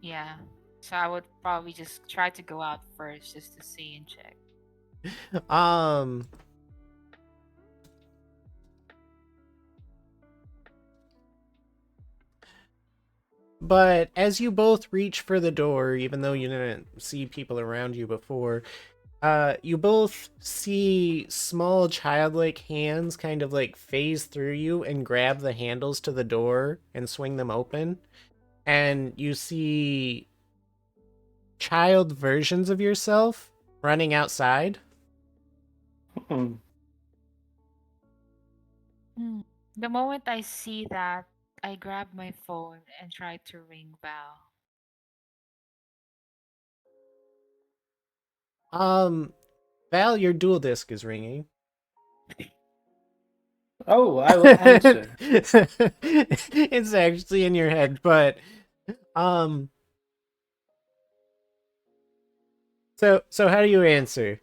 yeah. So I would probably just try to go out first just to see and check. But as you both reach for the door, even though you didn't see people around you before, you both see small childlike hands kind of like phase through you and grab the handles to the door and swing them open. And you see child versions of yourself running outside. Hmm. The moment I see that, I grab my phone and try to ring Val. Val, your dual disc is ringing. Oh, I will answer. It's actually in your head, but so how do you answer?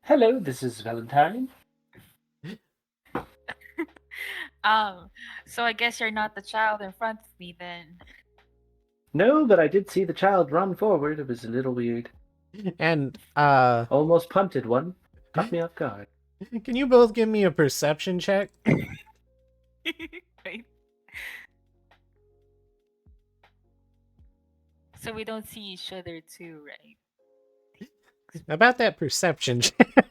Hello, this is Valentine. So I guess you're not the child in front of me then. No, but I did see the child run forward. It was a little weird. And Almost punted one. Caught me off guard. can you both give me a perception check? Right. So we don't see each other too, right? About that perception check.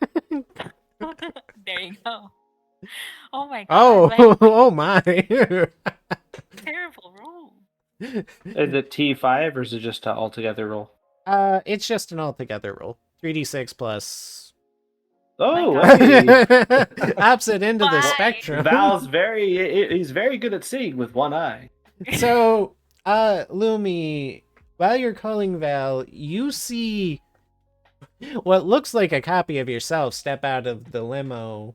There you go. Oh my god, Oh, like oh my. terrible roll. Is it T5 or is it just an altogether roll? It's just an altogether roll. 3d6 plus Oh, God. hey! opposite end of the Why? spectrum. Val's he's very good at seeing with one eye. So, Lumie, while you're calling Val, you see what looks like a copy of yourself step out of the limo.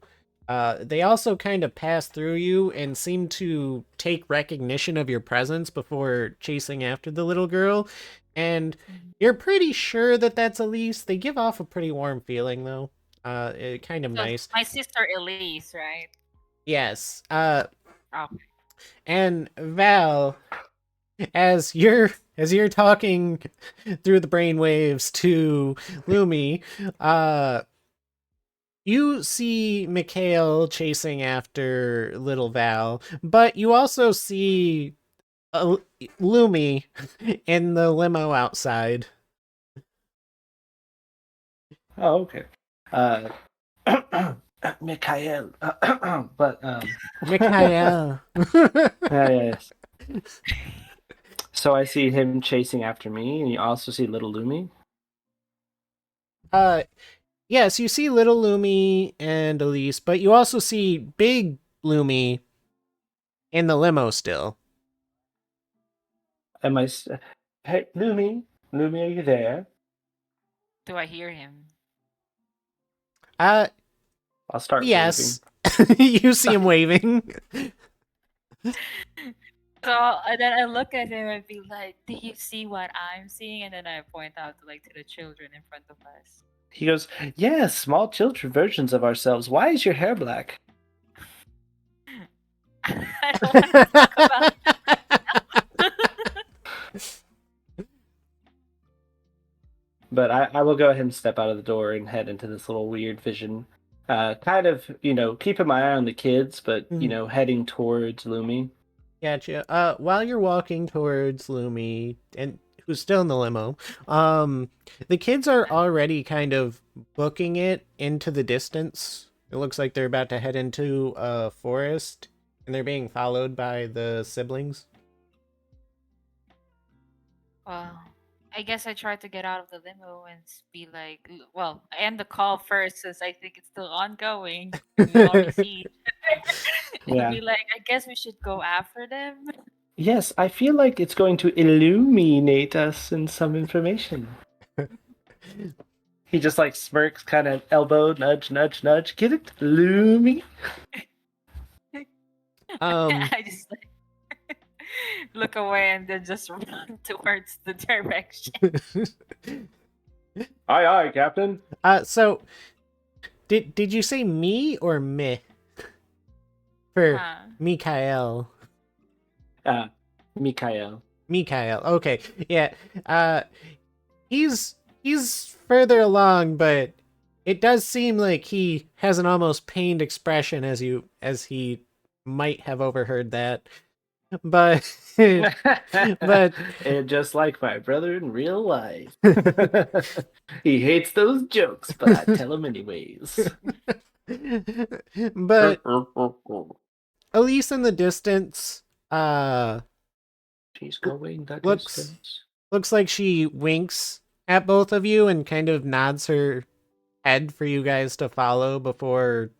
They also kind of pass through you and seem to take recognition of your presence before chasing after the little girl. And you're pretty sure that that's Elise. They give off a pretty warm feeling, though. Kind of So nice. my sister Elise, right? Yes. Oh. And Val, as you're talking through the brainwaves to Lumie, you see Mikhail chasing after little Val, but you also see Lumie in the limo outside. Oh, okay. Mikhail. But Mikhail. yes. So I see him chasing after me, and you also see little Lumie. Uh, yes, you see little Lumie and Elise, but you also see big Lumie in the limo still. Am I? Hey, Lumie, Lumie, are you there? Do I hear him? Uh, I'll start waving. yes. You see him waving. So and then I look at him and be like, "Do you see what I'm seeing?" And then I point out to the children in front of us. He goes, "Yes, small children versions of ourselves. Why is your hair black?" I don't want to talk about But I will go ahead and step out of the door and head into this little weird vision. Kind of, keeping my eye on the kids, but, heading towards Lumie. Gotcha. While you're walking towards Lumie, and who's still in the limo, the kids are already kind of booking it into the distance. It looks like they're about to head into a forest, and they're being followed by the siblings. Well, I guess I tried to get out of the limo and be like, well, I end the call first since I think it's still ongoing. We already see. And Yeah. be like, I guess we should go after them. Yes, I feel like it's going to illuminate us in some information. He just like smirks, kind of elbow, nudge, nudge, nudge. Get it? Lumie? I just like look away and then just run towards the direction. Aye, aye, Captain. So did you say me or me? For Huh. Mikael. Mikael. Mikael. Okay. Yeah. He's further along, but it does seem like he has an almost pained expression as he might have overheard that. But but And just like my brother in real life. He hates those jokes, but I tell him anyways. but Elise in the distance She's going the looks distance. looks like she winks at both of you and kind of nods her head for you guys to follow before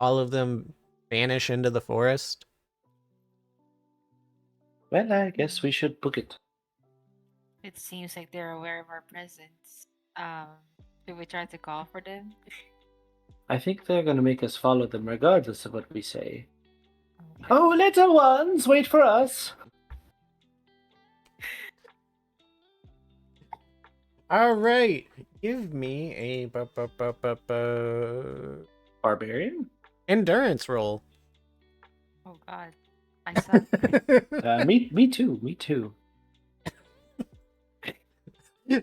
all of them vanish into the forest. Well, I guess we should book it. It seems like they're aware of our presence. Um, should we try to call for them? I think they're going to make us follow them regardless of what we say. Oh, little ones, wait for us. All right, give me a Barbarian? endurance roll. Oh God, I suck. Me too, me too.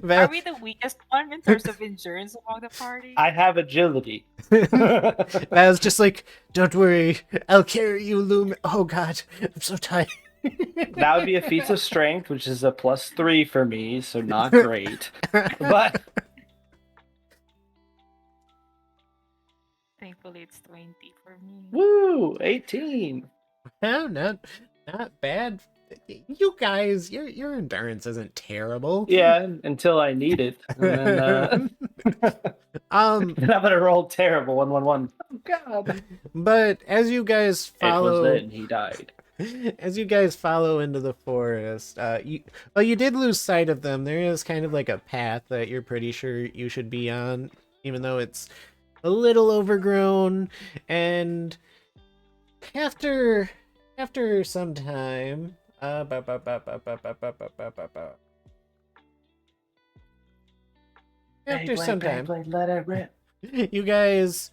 Are we the weakest one in terms of endurance among the party? I have agility. Val's just like, don't worry, I'll carry you, Loom. Oh God, I'm so tired. That would be a feat of strength, which is a +3 for me, so not great. But Thankfully, it's 20 for me. woo, 18. No, not bad. You guys, your endurance isn't terrible. Yeah, until I need it, and then Um, and I'm gonna roll terrible 111. Oh God! but as you guys It was follow, then he died. as you guys follow into the forest, you did lose sight of them. There is kind of like a path that you're pretty sure you should be on, even though it's a little overgrown. And after some time, after some time, Let it rip. you guys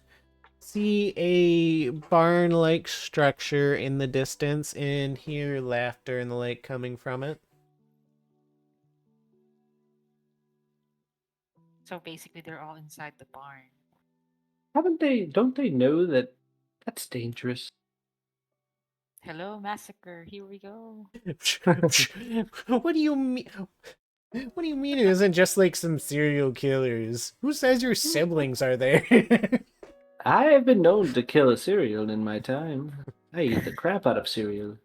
see a barn-like structure in the distance and hear laughter in the lake coming from it. So basically, they're all inside the barn. Don't they know that that's dangerous? Hello, massacre. Here we go. What do you mean? What do you mean it isn't just like some serial killers? Who says your siblings are there? I have been known to kill a cereal in my time. I eat the crap out of cereal.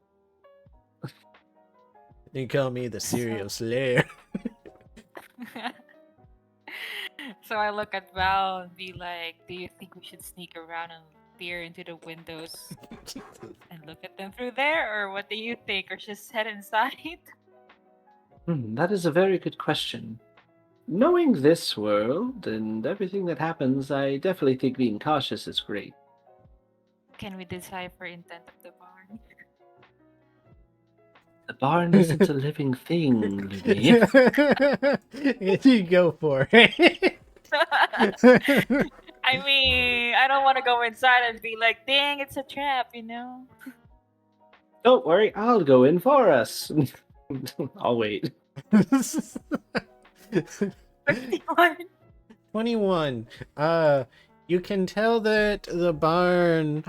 They call me the serial slayer. So I look at Val and be like, "Do you think we should sneak around and peer into the windows and look at them through there, or what do you think, or just head inside?" That is a very good question. Knowing this world and everything that happens, I definitely think being cautious is great. Can we decipher intent of the barn? The barn isn't a living thing, Lumie. You go for it. I mean, I don't want to go inside and be like, "Dang, it's a trap," you know. Don't worry, I'll go in for us. I'll wait. 51. 21. You can tell that the barn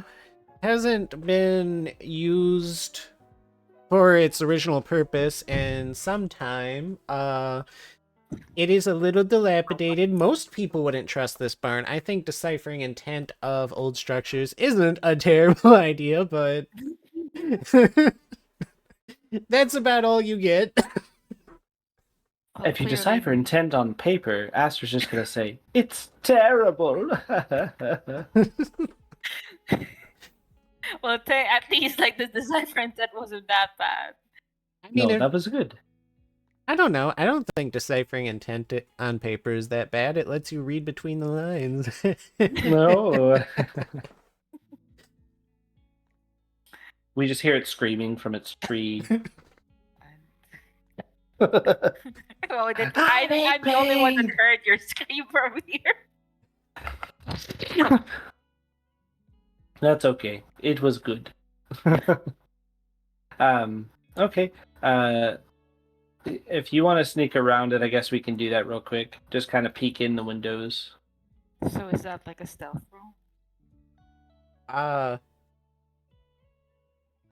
hasn't been used for its original purpose in some time. It is a little dilapidated. Most people wouldn't trust this barn. I think deciphering intent of old structures isn't a terrible idea, but that's about all you get. Well, If you clearly decipher we- intent on paper, Aster's just gonna say, "It's terrible." Well, at least like the decipher intent wasn't that bad. I mean, No, that was good. I don't know. I don't think deciphering intent on paper is that bad. It lets you read between the lines. No. We just hear it screaming from its tree. Well, I think I'm the only one that heard your scream from here. That's okay. It was good. Okay. If you want to sneak around it, I guess we can do that real quick. Just kind of peek in the windows. So is that like a stealth roll?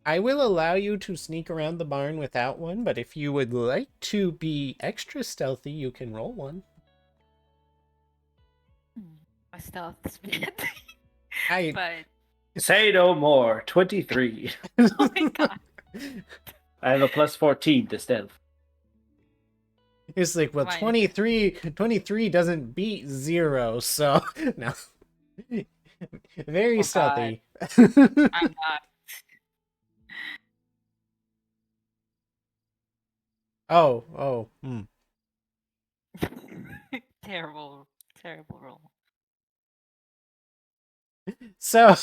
I will allow you to sneak around the barn without one, but if you would like to be extra stealthy, you can roll one. A stealth split. I But Say no more. 23. oh my god. I have a plus 14 to stealth. It's like, well, Mine- 23 doesn't beat 0, so no. Very Oh, stealthy. I'm not. Oh. Terrible roll. So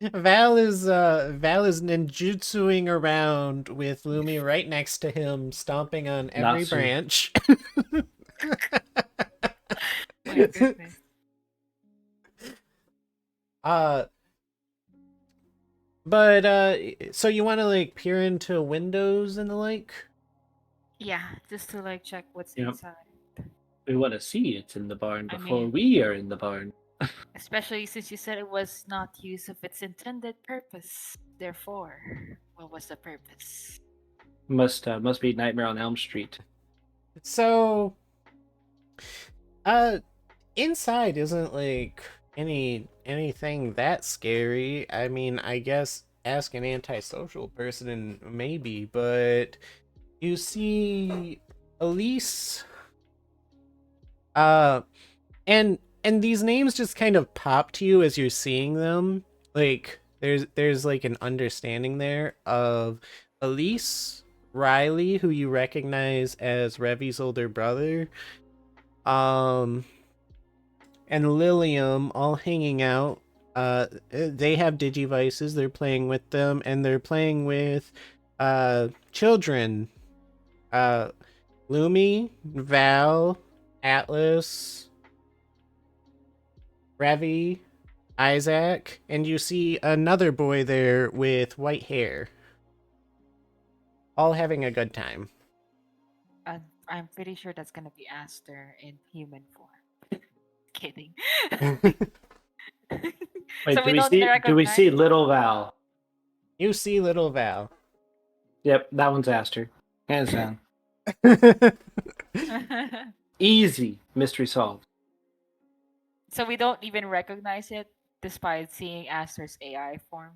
Val is ninjutsuing around with Lumie right next to him, stomping on every Natsu. branch. My goodness. So you want to like peer into windows and the like? Yeah, just to like check what's Yep. inside. We want to see it's in the barn I before mean- we are in the barn. Especially since you said it was not used of its intended purpose. Therefore, what was the purpose? Must be Nightmare on Elm Street. So inside isn't like anything that scary. I mean, I guess ask an antisocial person and maybe, but you see Elise and these names just kind of pop to you as you're seeing them. Like there's like an understanding there of Elise, Riley, who you recognize as Revi's older brother, and Lilium all hanging out. They have digivices, they're playing with them, and they're playing with children. Lumie, Val, Atlas, Revi, Isaac, and you see another boy there with white hair. All having a good time. I'm pretty sure that's gonna be Aster in human form. Kidding. Wait, So we don't do we recognize- see Little Val? You see little Val. Yep, that one's Aster. Hands down. Easy. Mystery solved. So we don't even recognize it despite seeing Aster's AI form.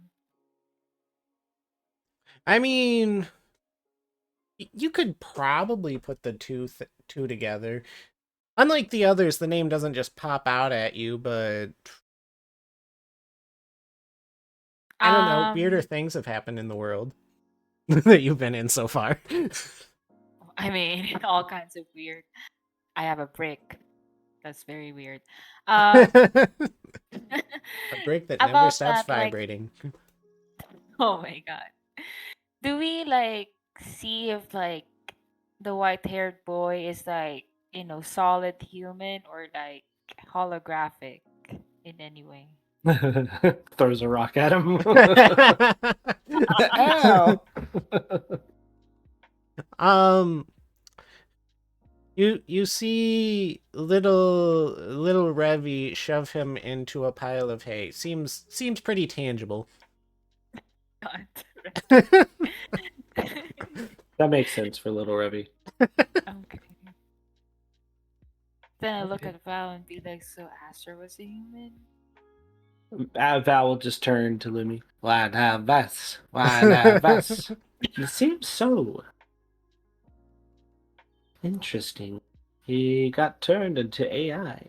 I mean, You could probably put the two together. Unlike the others, the name doesn't just pop out at you, but I don't know, weirder Um, things have happened in the world that you've been in so far. I mean, all kinds of weird. I have a brick. That's very weird. A brick that never About stops that, like, vibrating. oh my god. Do we like see if like the white-haired boy is like, solid human or like holographic in any way? Throws a rock at him. Ow! Um, you see little Revy shove him into a pile of hay. Seems pretty tangible. God. That makes sense for little Revy. Okay. Then I look Okay. at Val and be like, so Aster was a human? Val will just turn to Lumie. Why not vas? Why not vas? He seems so interesting. He got turned into AI.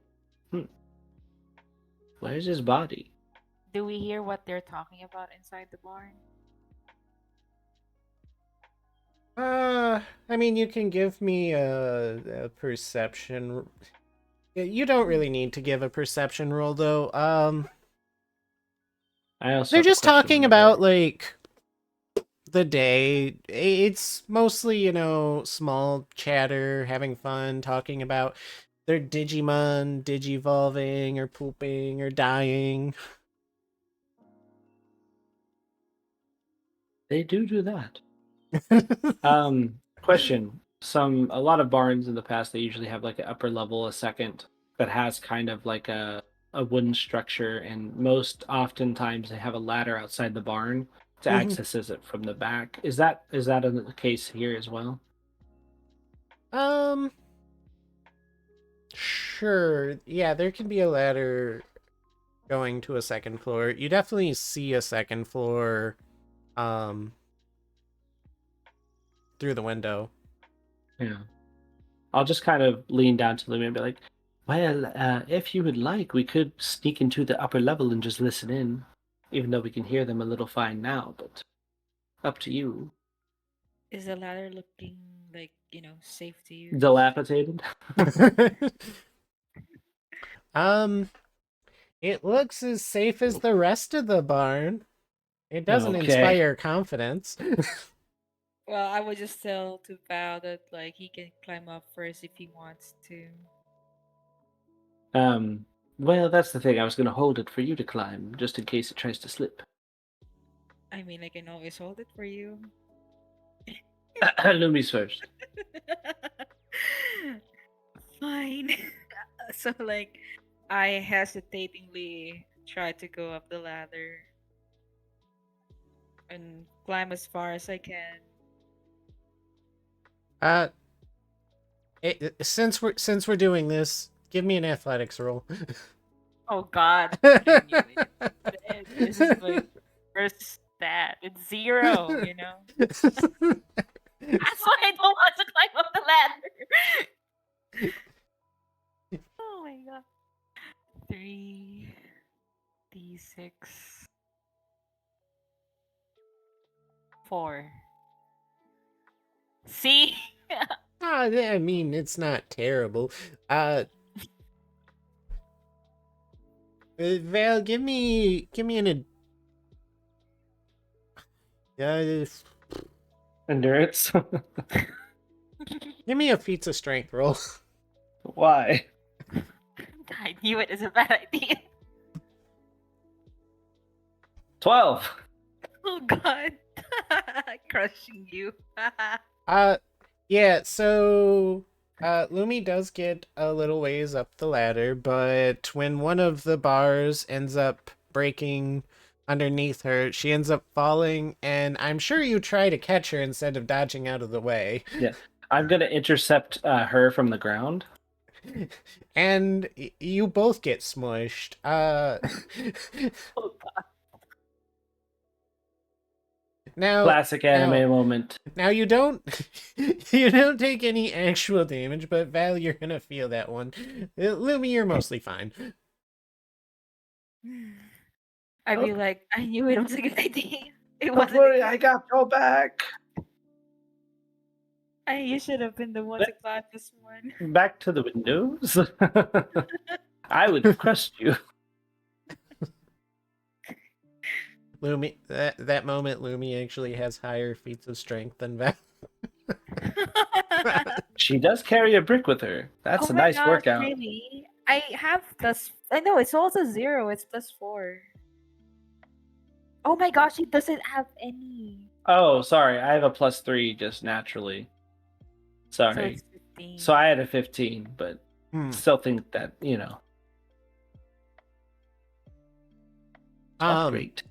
Where's his body? Do we hear what they're talking about inside the barn? I mean, you can give me a perception. You don't really need to give a perception roll, though. I also They're have a just question talking whenever- about, like, the day. It's mostly, small chatter, having fun, talking about their Digimon digivolving or pooping or dying. They do that. Question. A lot of barns in the past, they usually have like an upper level, a second, that has kind of like a wooden structure, and most oftentimes they have a ladder outside the barn to Mhm. access it from the back. Is that the case here as well? Um, sure. Yeah, there can be a ladder going to a second floor. You definitely see a second floor um through the window. Yeah. I'll just kind of lean down to Louis and be like, "Well, if you would like, we could sneak into the upper level and just listen in, even though we can hear them a little fine now. But up to you." Is the ladder looking like, safe to use? Dilapidated. um it looks as safe as the rest of the barn. It doesn't Okay. inspire confidence. Well, I would just tell to Val that like he can climb up first if he wants to. Well, that's the thing. I was going to hold it for you to climb, just in case it tries to slip. I mean, I can always hold it for you. Lumi's first. Fine. So like I hesitatingly try to go up the ladder and climb as far as I can. uh since we're doing this, give me an athletics roll. Oh god. I knew it. This is my first stat. It's 0. That's why I don't want to climb up the ladder. Oh my god. 3d6 4. See? I mean, it's not terrible. Val, give me uh, Endurance. give me a pizza strength roll. Why? I knew it is a bad idea. 12. Oh god. Crushing you. Yeah, so Lumi does get a little ways up the ladder, but when one of the bars ends up breaking underneath her, she ends up falling, and I'm sure you try to catch her instead of dodging out of the way. Yeah. I'm going to intercept her from the ground. And you both get smushed. Oh god. Classic anime now, moment. now you don't you don't take any actual damage, but Val, you're gonna feel that one. Lumie, you're mostly fine. I'd be like, I knew it was a good idea. It Don't wasn't. worry, I got your back. You should have been the one to clap this one. Back to the windows. I would have crushed you. Lumie, that moment, Lumie actually has higher feats of strength than Val. She does carry a brick with her. That's Oh a my nice gosh, workout. really? I have plus. I know it's also 0. It's +4. Oh my gosh, it doesn't have any. Oh, sorry. I have a +3 just naturally. So Sorry. it's 15. So I had a 15, but Hmm. still think that, not great.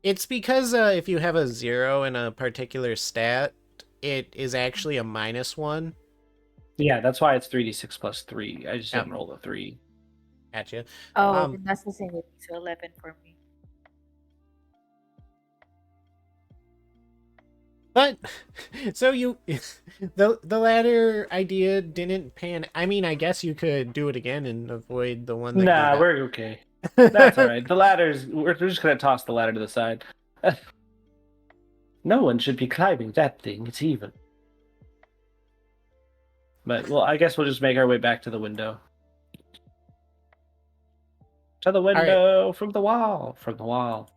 It's because if you have a 0 in a particular stat, it is actually a -1. Yeah, that's why it's 3d6 plus 3. I just Yep. didn't roll a 3. Gotcha. Oh, then that's the same with me. So 11 for me. But so you the latter idea didn't pan. I mean, I guess you could do it again and avoid the one that Nah, you we're okay. That's all right. The ladders, we're just going to toss the ladder to the side. No one should be climbing that thing. It's evil. But, well, I guess we'll just make our way back to the window. To the window, from the wall, from the wall.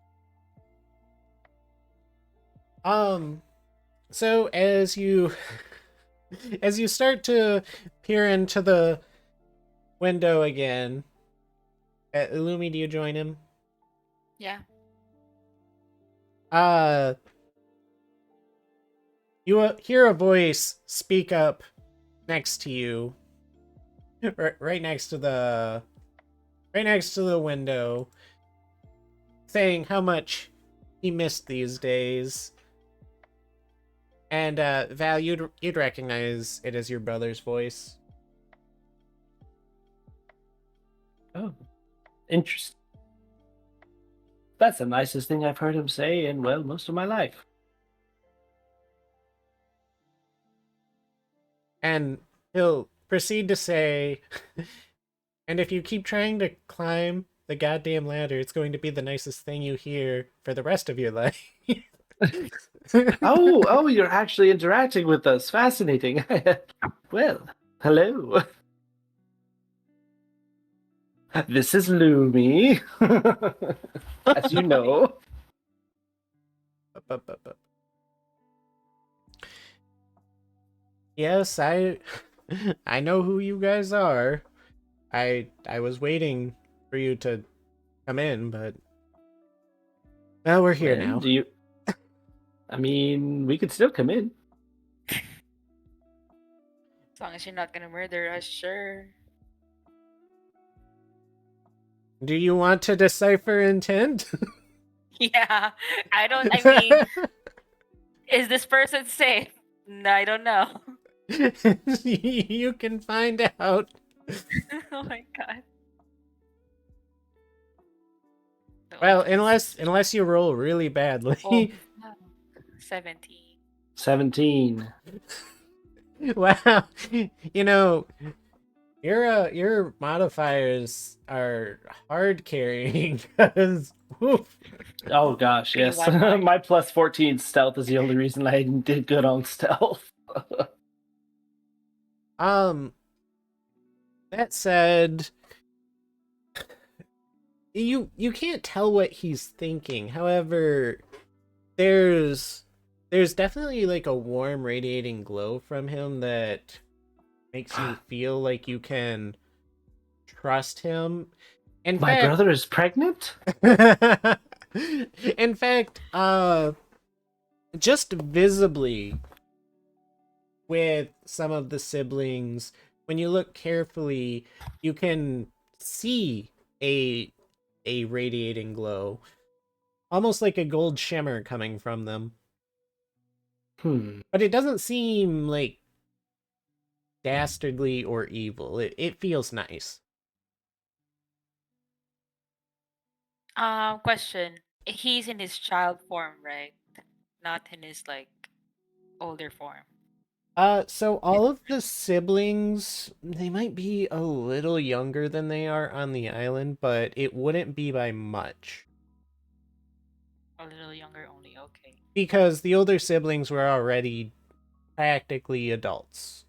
So as you start to peer into the window again, Illumi, do you join him? Yeah. You hear a voice speak up next to you, right next to the window, saying how much he missed these days. And Val, you'd recognize it as your brother's voice. Oh, interesting. That's the nicest thing I've heard him say in, well, most of my life. And he'll proceed to say, and if you keep trying to climb the goddamn ladder, it's going to be the nicest thing you hear for the rest of your life. Oh, you're actually interacting with us. Fascinating. Well, hello. This is Lumie. As you know. Yes, I know who you guys are. I was waiting for you to come in, but well, we're here now. I mean, we could still come in. As long as you're not gonna murder us, sure. Do you want to decipher intent? Yeah. I mean, is this person safe? No, I don't know. You can find out. Oh my god. Well, unless you roll really badly. Oh, no. 17. 17. Wow. You know, your modifiers are hard carrying because Oh gosh, yes. My plus 14 stealth is the only reason I did good on stealth. That said, you can't tell what he's thinking. However, there's definitely like a warm radiating glow from him that makes you feel like you can trust him. My brother is pregnant? In fact, just visibly with some of the siblings, when you look carefully, you can see a radiating glow, almost like a gold shimmer coming from them. But it doesn't seem like dastardly or evil. It feels nice. Question. he's in his child form, right? Not in his like older form. So all of the siblings, they might be a little younger than they are on the island, but it wouldn't be by much. A little younger only. Okay. Because the older siblings were already practically adults.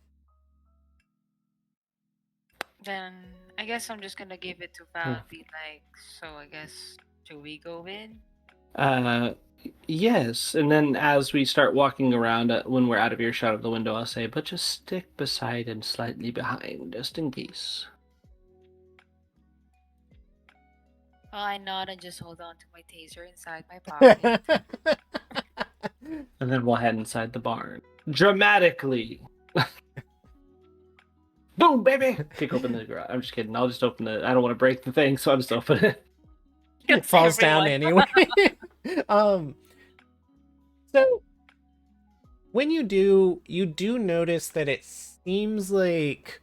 Then I guess I'm just gonna give it to Hmm. Val and be like, so I guess should we go in? Uh, yes. And then as we start walking around, when we're out of earshot of the window, I'll say, but just stick beside and slightly behind, just in case. Well, I nod and just hold on to my taser inside my pocket. And then we'll head inside the barn. Dramatically. Boom, baby! Kick open the garage. I'm just kidding. I'll just open it. I don't want to break the thing, so I'll just open it. It falls down anyway. So when you do notice that it seems like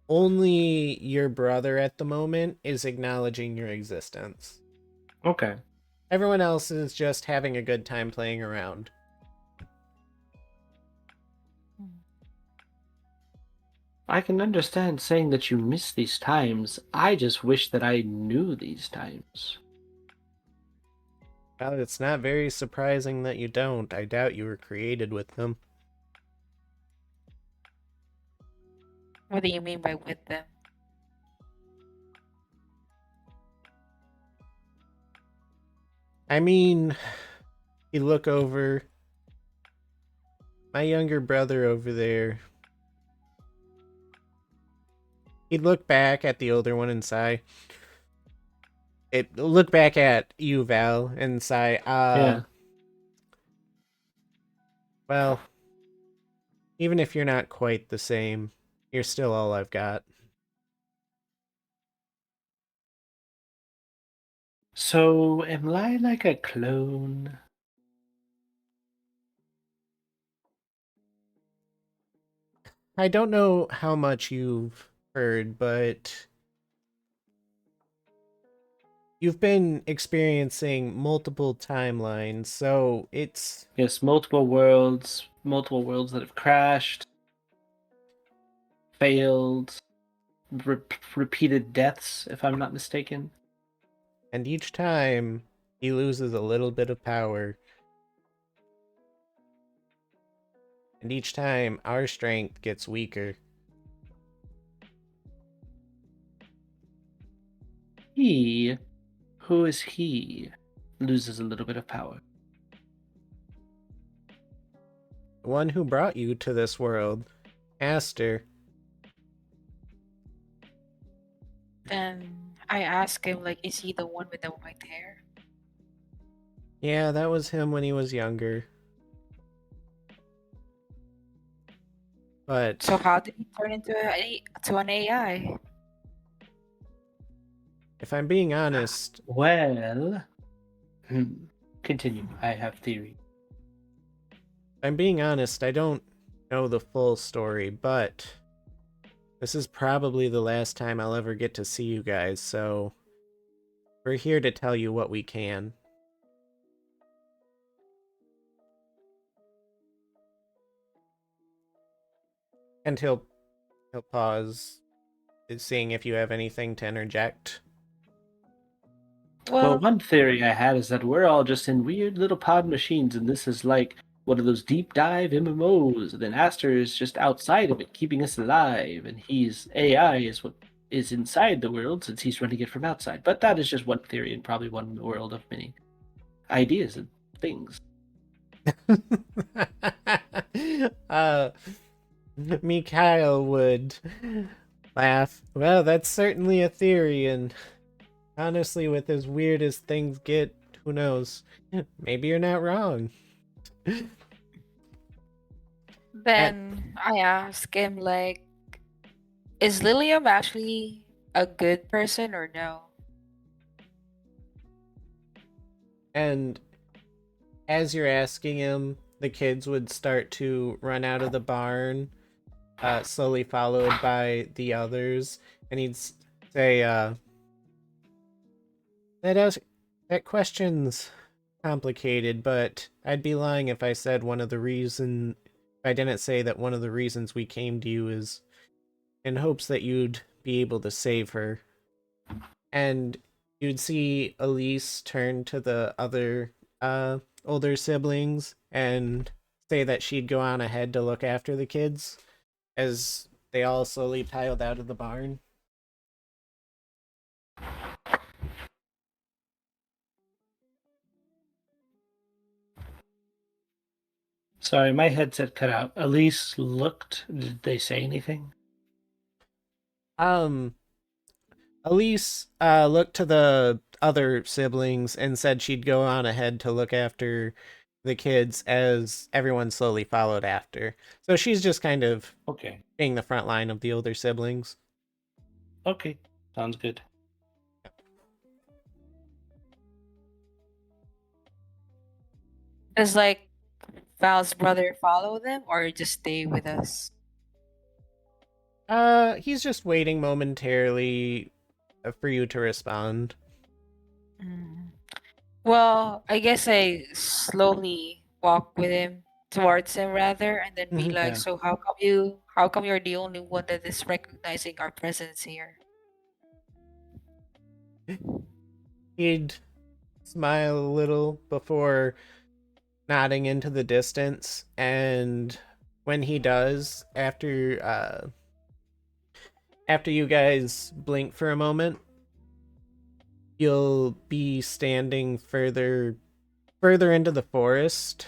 only your brother at the moment is acknowledging your existence. Okay. Everyone else is just having a good time playing around. I can understand saying that you miss these times. I just wish that I knew these times. Well, it's not very surprising that you don't. I doubt you were created with them. What do you mean by with them? I mean, you look over. My younger brother over there. He'd look back at the older one and sigh. Look back at you, Val, and sigh, Yeah. well, even if you're not quite the same, you're still all I've got. So, am I like a clone? I don't know how much you've heard, but you've been experiencing multiple timelines, so it's... Yes, multiple worlds that have crashed, failed, repeated deaths, if I'm not mistaken. And each time, he loses a little bit of power. And each time, our strength gets weaker. He, who is he, loses a little bit of power. The one who brought you to this world, Aster. Then I ask him like, is he the one with the white hair? Yeah, that was him when he was younger. But So how did he turn into an AI? if I'm being honest, Well, continue. I have theory. I don't know the full story, but this is probably the last time I'll ever get to see you guys, so we're here to tell you what we can. And he'll pause, seeing if you have anything to interject. Well, Well, one theory I had is that we're all just in weird little pod machines, and this is like one of those deep dive MMOs. And then Aster is just outside of it, keeping us alive, and he's AI is what is inside the world since he's running it from outside. But that is just one theory and probably one world of many ideas and things. uh, Mikhail would laugh. Well, that's certainly a theory, and honestly, with as weird as things get, who knows? Maybe you're not wrong. then I ask him like, is Lilium actually a good person or no? And as you're asking him, the kids would start to run out of the barn, slowly followed by the others, and he'd say, that question's complicated, but I'd be lying if I said if I didn't say that one of the reasons we came to you is in hopes that you'd be able to save her. And you'd see Elise turn to the other older siblings and say that she'd go on ahead to look after the kids as they all slowly piled out of the barn. Sorry, my headset cut out. Elise looked. Did they say anything? Um, Elise looked to the other siblings and said she'd go on ahead to look after the kids as everyone slowly followed after. So she's just kind of Okay. being the front line of the older siblings. Okay. Sounds good. Does like Val's brother follow them or just stay with us? He's just waiting momentarily for you to respond. Mm. Well, I guess I slowly walk with him towards him rather, and then be Mhm. like, Yeah. "So how come you're the only one that is recognizing our presence here?" He'd smile a little before nodding into the distance, and when he does, after you guys blink for a moment, you'll be standing further into the forest,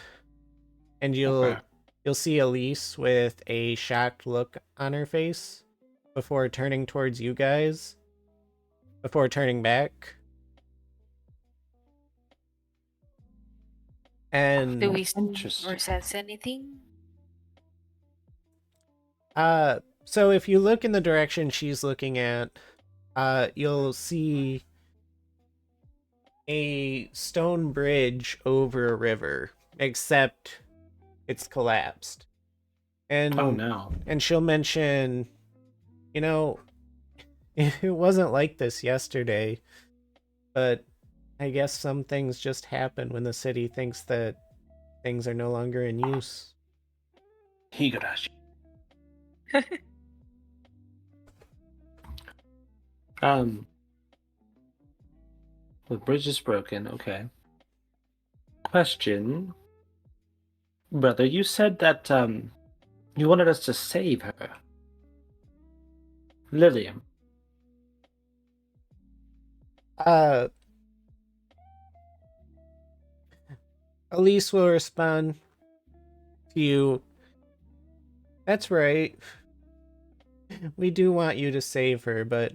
and Okay. you'll see Elise with a shocked look on her face before turning towards you guys, before turning back. Do And we see or Interesting. sense anything? so if you look in the direction she's looking at, you'll see a stone bridge over a river, except it's collapsed. Oh And no. she'll mention, you know, it wasn't like this yesterday, but I guess some things just happen when the city thinks that things are no longer in use. Higurashi. Um, the bridge is broken. Okay. Question, brother. You said that you wanted us to save her, Lilium. Uh, Elise will respond to you. That's right. We do want you to save her, but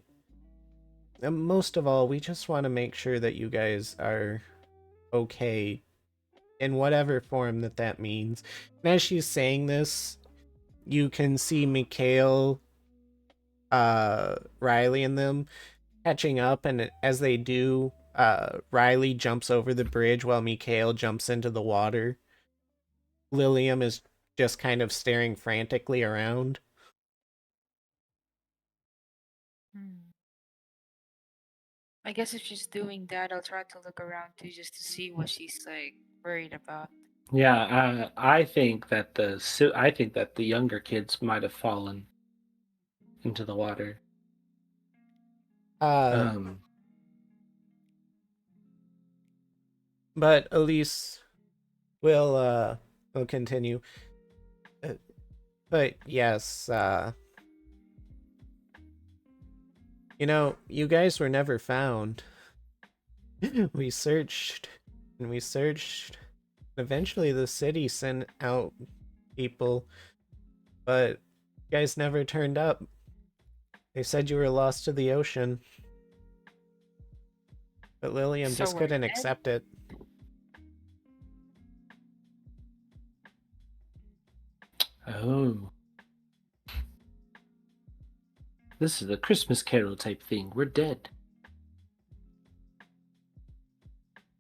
most of all, we just want to make sure that you guys are okay in whatever form that means. And as she's saying this, you can see Mikhail, Riley and them catching up, and as they do, Riley jumps over the bridge while Mikhail jumps into the water. Lilium is just kind of staring frantically around. Hmm. I guess if she's doing that, I'll try to look around too, just to see what she's like worried about. Yeah, I think that the younger kids might have fallen into the water. Uh, Um, but Elise will continue. Uh, but yes, you guys were never found. We searched and we searched. Eventually, the city sent out people, but you guys never turned up. They said you were lost to the ocean, but Lilium So just we're couldn't dead? accept it. oh, this is a Christmas Carol type thing. We're dead.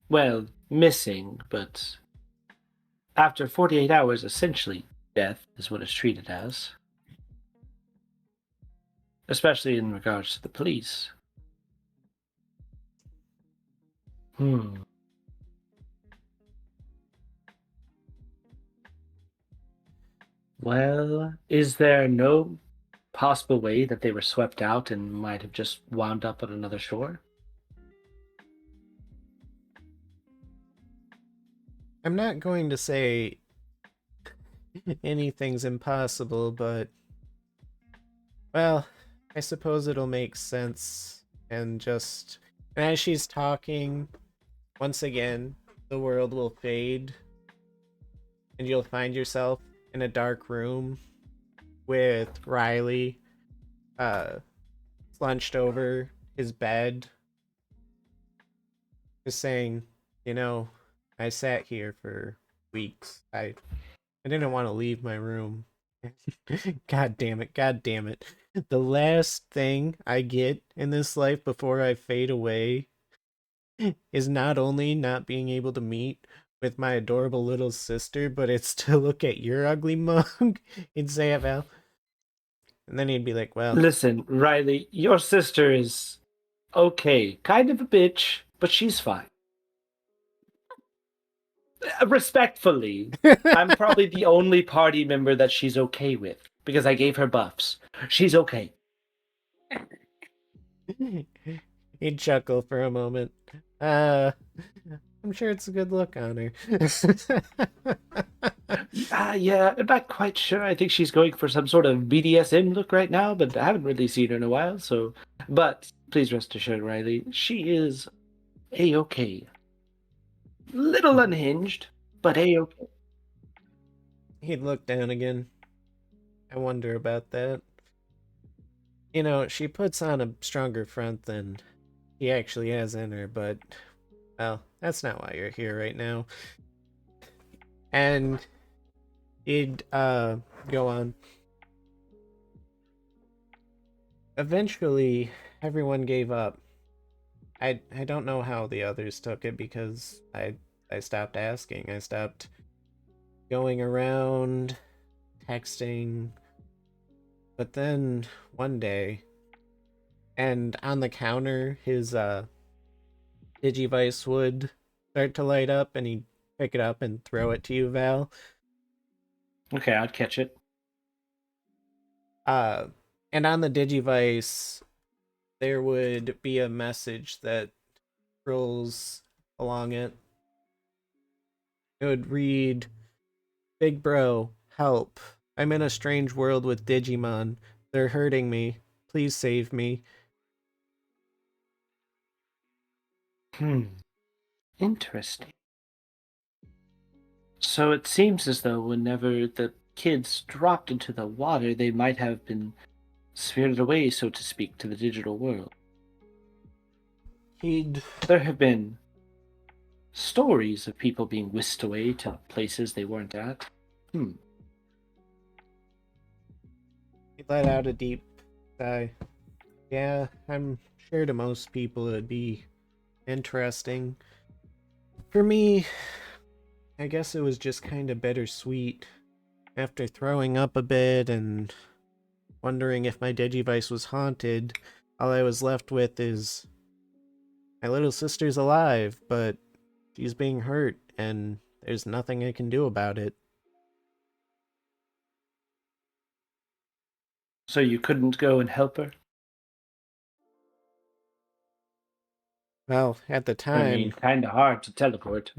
Well, missing, but after 48 hours, essentially death is what it's treated as. Especially in regards to the police. Hmm. Well, is there no possible way that they were swept out and might have just wound up on another shore? I'm not going to say anything's impossible, but, well, I suppose it'll make sense. And just, and as she's talking, once again, the world will fade, and you'll find yourself in a dark room with Riley, slunched over his bed, just saying, you know, I sat here for weeks. I didn't want to leave my room. God damn it, god damn it. The last thing I get in this life before I fade away is not only not being able to meet with my adorable little sister, but it's to look at your ugly mug and say it, Val. And then he'd be like, well, Listen, Riley, your sister is okay, kind of a bitch, but she's fine. Respectfully, I'm probably the only party member that she's okay with because I gave her buffs. She's okay. he'd chuckle for a moment. I'm sure it's a good look on her. Yeah, I'm not quite sure. I think she's going for some sort of BDSM look right now, but I haven't really seen her in a while, so. But please rest assured, Riley, she is A-okay. Little unhinged, but A-okay. He'd look down again. I wonder about that. You know, she puts on a stronger front than he actually has in her, but, well, that's not why you're here right now. And he'd, go on. Eventually, everyone gave up. I don't know how the others took it because I stopped asking. I stopped going around, texting. But then one day, and on the counter, his Digivice would start to light up, and he'd pick it up and throw it to you, Val. Okay, I'd catch it. And on the Digivice, there would be a message that rolls along it. It would read, "Big bro, help. I'm in a strange world with Digimon. They're hurting me. Please save me." Interesting. So it seems as though whenever the kids dropped into the water, they might have been spirited away, so to speak, to the digital world. He'd There have been stories of people being whisked away to places they weren't at. let out a deep sigh. Yeah, I'm sure to most people it'd be interesting. For me, I guess it was just kind of bittersweet. After throwing up a bit and wondering if my Digivice was haunted, all I was left with is my little sister's alive, but she's being hurt, and there's nothing I can do about it. So you couldn't go and help her? Well, at the I mean, kind of hard to teleport.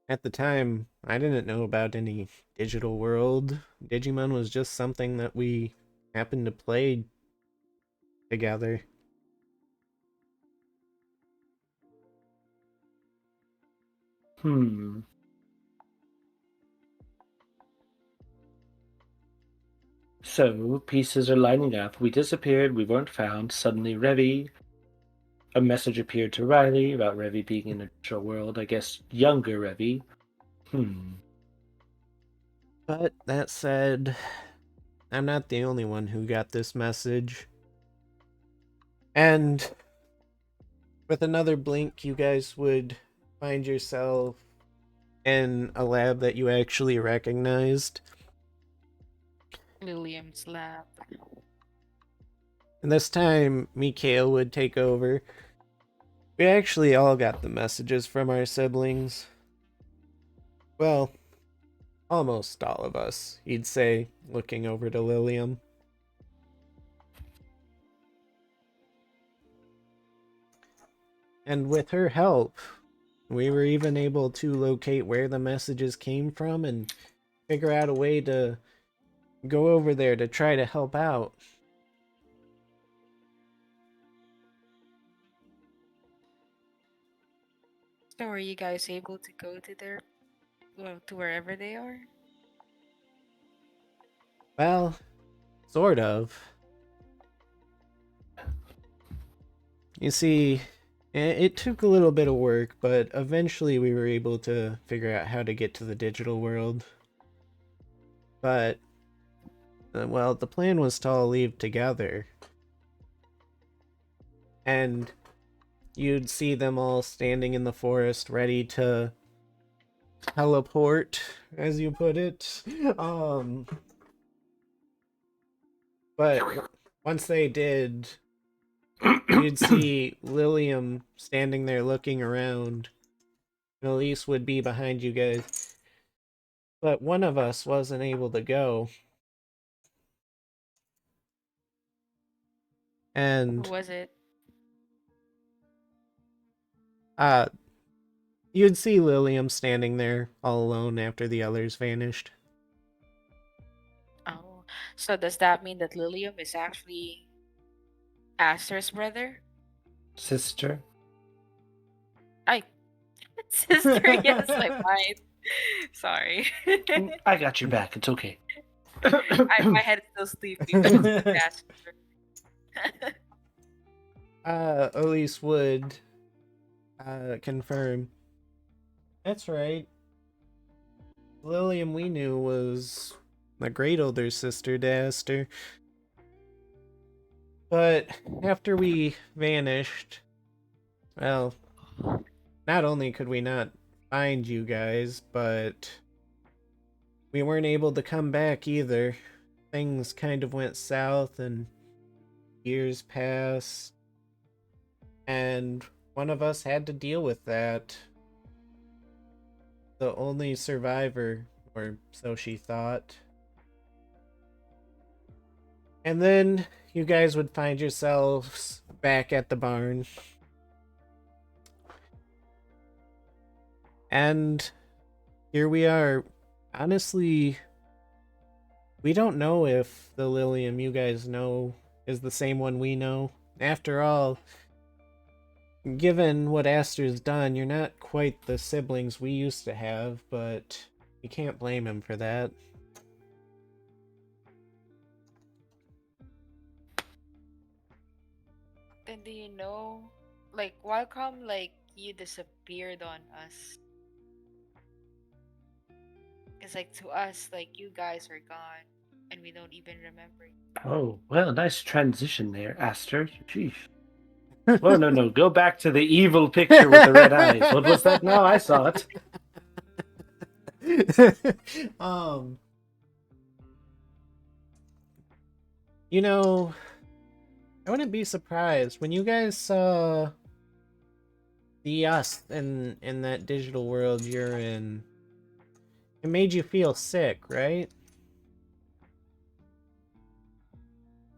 I didn't know about any digital world. Digimon was just something that we happened to play together. So, pieces are lining up. We disappeared, we weren't found. Suddenly, Revy. A message appeared to Riley about Revy being in a digital world. I guess younger Revy. But that said, I'm not the only one who got this message. And with another blink, you guys would find yourself in a lab that you actually recognized. Lilium's lab. And this time, Mikhail would take over. We actually all got the messages from our siblings. Well, Almost all of us, he'd say, looking over to Lilium. And with her help, we were even able to locate where the messages came from and figure out a way to go over there to try to help out. So are you guys able to go to their, well, to wherever they are? Well, sort of. You see, it took a little bit of work, but eventually we were able to figure out how to get to the digital world. But, well, the plan was to all leave together. And you'd see them all standing in the forest ready to teleport, as you put it. But once they did, you'd see Lilium standing there looking around. And Elise would be behind you guys. But one of us wasn't able to go. Who And was it? uh you'd see Lilium standing there all alone after the others vanished. Oh, so does that mean that Lilium is actually Aster's brother? Sister. I sister, yes, my mind. Sorry. I got your back. It's okay. My head is still sleeping. But it's the Aster. Elise would confirm. That's right. Lilium we knew was a great older sister to Aster. But after we vanished, well, not only could we not find you guys, but we weren't able to come back either. Things kind of went south and years passed, and one of us had to deal with that. The only survivor, or so she thought. And then you guys would find yourselves back at the barn. And here we are. Honestly, we don't know if the Lilium you guys know is the same one we know. After all, given what Aster's done, you're not quite the siblings we used to have, but you can't blame him for that. Then do you know, like, why come like you disappeared on us? It's like to us, like you guys are gone, and we don't even remember you. Oh, well, nice transition there, Aster. Sheesh. Well, no. Go back to the evil picture with the red eyes. What was that now? I saw it. You know, I wouldn't be surprised when you guys saw the us in that digital world you're in. It made you feel sick, right?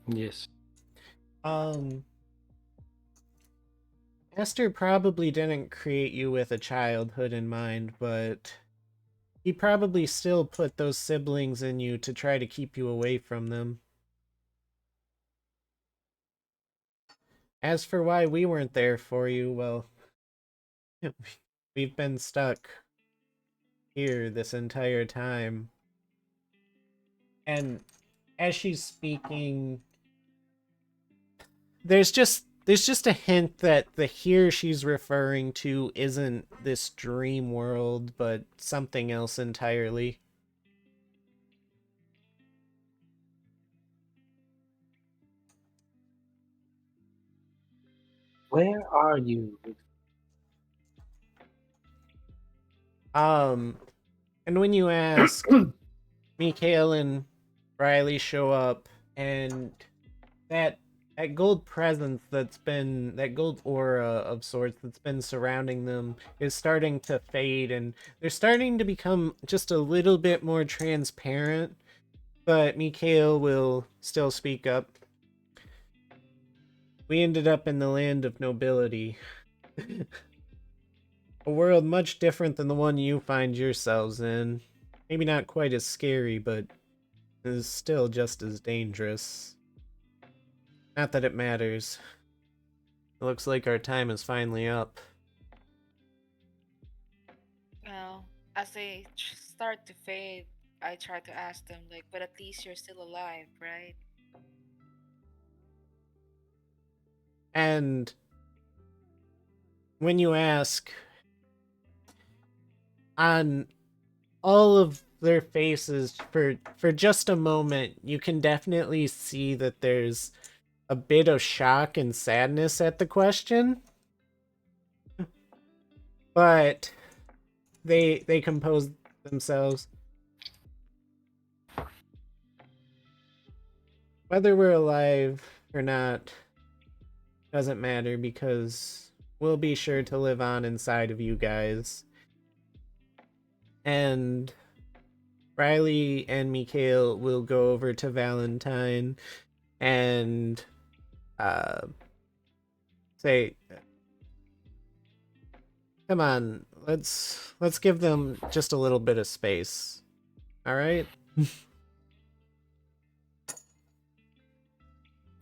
Yes. Esther probably didn't create you with a childhood in mind, but he probably still put those siblings in you to try to keep you away from them. As for why we weren't there for you, well, we've been stuck here this entire time. And as she's speaking, there's just a hint that the here she's referring to isn't this dream world, but something else entirely. Where are you? And when you ask, Mikhail and Riley show up, and that that gold presence that gold aura of sorts that's been surrounding them is starting to fade, and they're starting to become just a little bit more transparent. But Mikhail will still speak up. We ended up in the land of nobility. A world much different than the one you find yourselves in. Maybe not quite as scary, but is still just as dangerous. Not that it matters. It looks like our time is finally up. Well, as they start to fade, I try to ask them, like, but at least you're still alive, right? And when you ask, on all of their faces, for just a moment, you can definitely see that there's a bit of shock and sadness at the question. But they compose themselves. Whether we're alive or not doesn't matter, because we'll be sure to live on inside of you guys. And Riley and Mikhail will go over to Valentyne and say, come on, let's give them just a little bit of space. All right?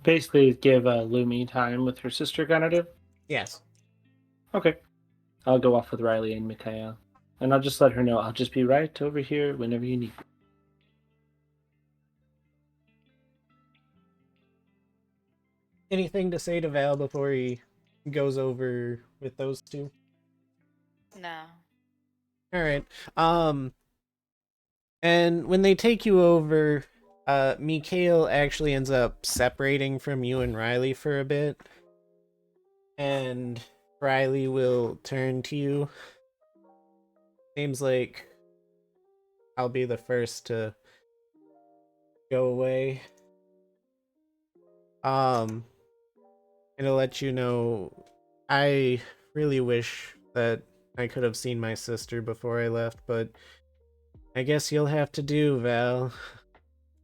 Basically, give Lumie time with her sister, kind of do. Yes. Okay. I'll go off with Riley and Mikhail. And I'll just let her know I'll just be right over here whenever you need me. Anything to say to Val before he goes over with those two? No. All right. And when they take you over, Mikhail actually ends up separating from you and Riley for a bit. And Riley will turn to you. Seems like I'll be the first to go away. It'll let you know, I really wish that I could have seen my sister before I left, but I guess you'll have to do, Val.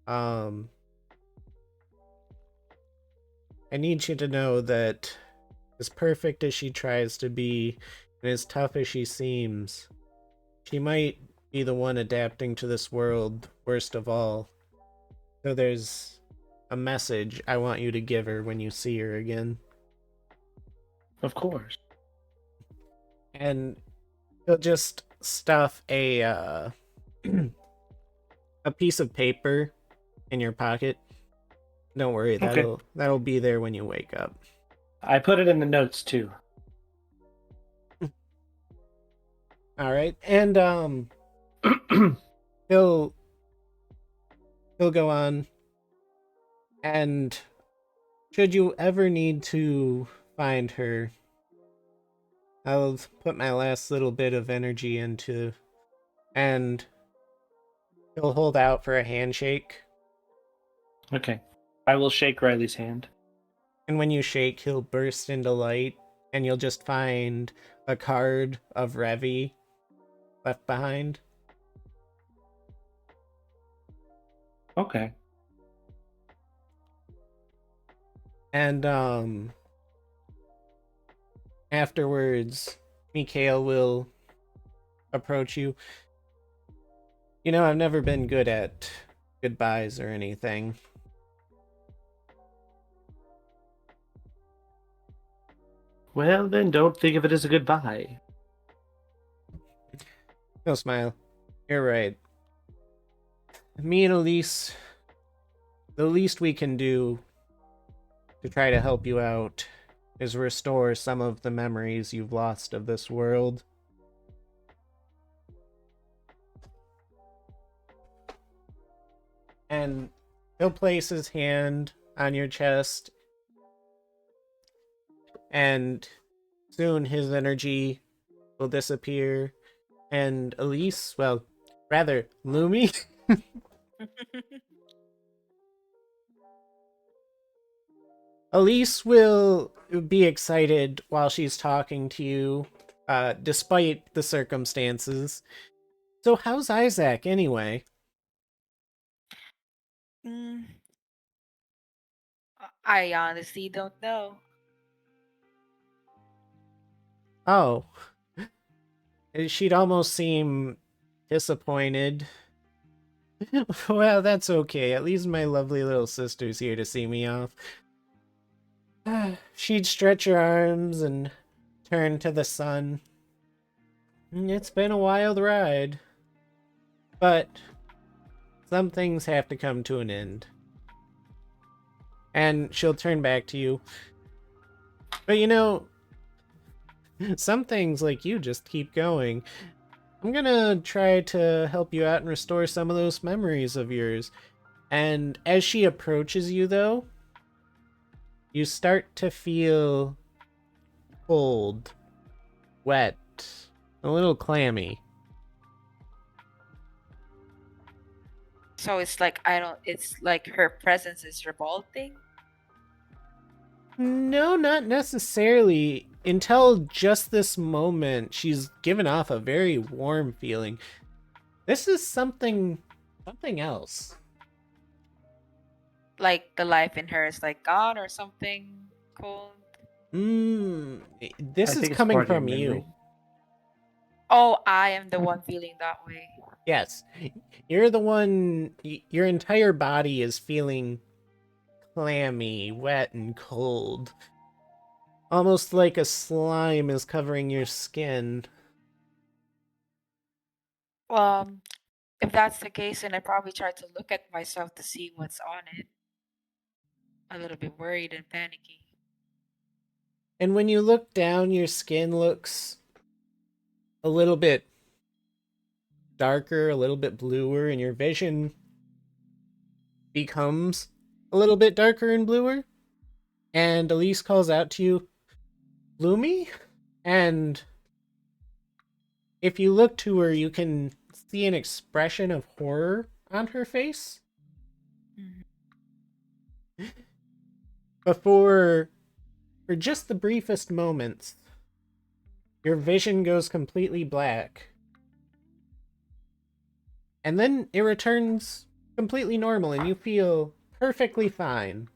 I need you to know that as perfect as she tries to be, and as tough as she seems, she might be the one adapting to this world worst of all. So there's a message I want you to give her when you see her again. Of course. And he'll just stuff a a piece of paper in your pocket. Don't worry, Okay. that'll be there when you wake up. I put it in the notes too. All right, and he'll go on, and should you ever need to find her, I'll put my last little bit of energy into, and he'll hold out for a handshake. Okay. I will shake Riley's hand. And when you shake, he'll burst into light, and you'll just find a card of Revi left behind. Okay. And afterwards, Mikhail will approach you. You know, I've never been good at goodbyes or anything. Well, then don't think of it as a goodbye. No smile. You're right. Me and Elise, the least we can do to try to help you out is restore some of the memories you've lost of this world. And he'll place his hand on your chest, and soon his energy will disappear. And Elise, well, rather, Lumie, Elise will be excited while she's talking to you, despite the circumstances. So how's Isaac anyway? Mm, I honestly don't know. Oh, she'd almost seem disappointed. Well, that's okay. At least my lovely little sister's here to see me off. She'd stretch her arms and turn to the sun. It's been a wild ride. But some things have to come to an end. And she'll turn back to you. But you know, some things like you just keep going. I'm gonna try to help you out and restore some of those memories of yours. And as she approaches you, though, you start to feel cold, wet, a little clammy. So it's like I don't. It's like her presence is revolting. No, not necessarily. Until just this moment, she's given off a very warm feeling. This is something else. Like the life in her is like gone or something cold. This I is think it's coming part of your from you. memory. Oh, I am the one feeling that way. Yes. You're the one, your entire body is feeling clammy, wet, and cold. Almost like a slime is covering your skin. Um, if that's the case, then I probably try to look at myself to see what's on it. A little bit worried and panicky. And when you look down, your skin looks a little bit darker, a little bit bluer, and your vision becomes a little bit darker and bluer. And Elise calls out to you, Lumie? And if you look to her, you can see an expression of horror on her face. Mhm. Before, for just the briefest moments, your vision goes completely black. And then it returns completely normal and you feel perfectly fine.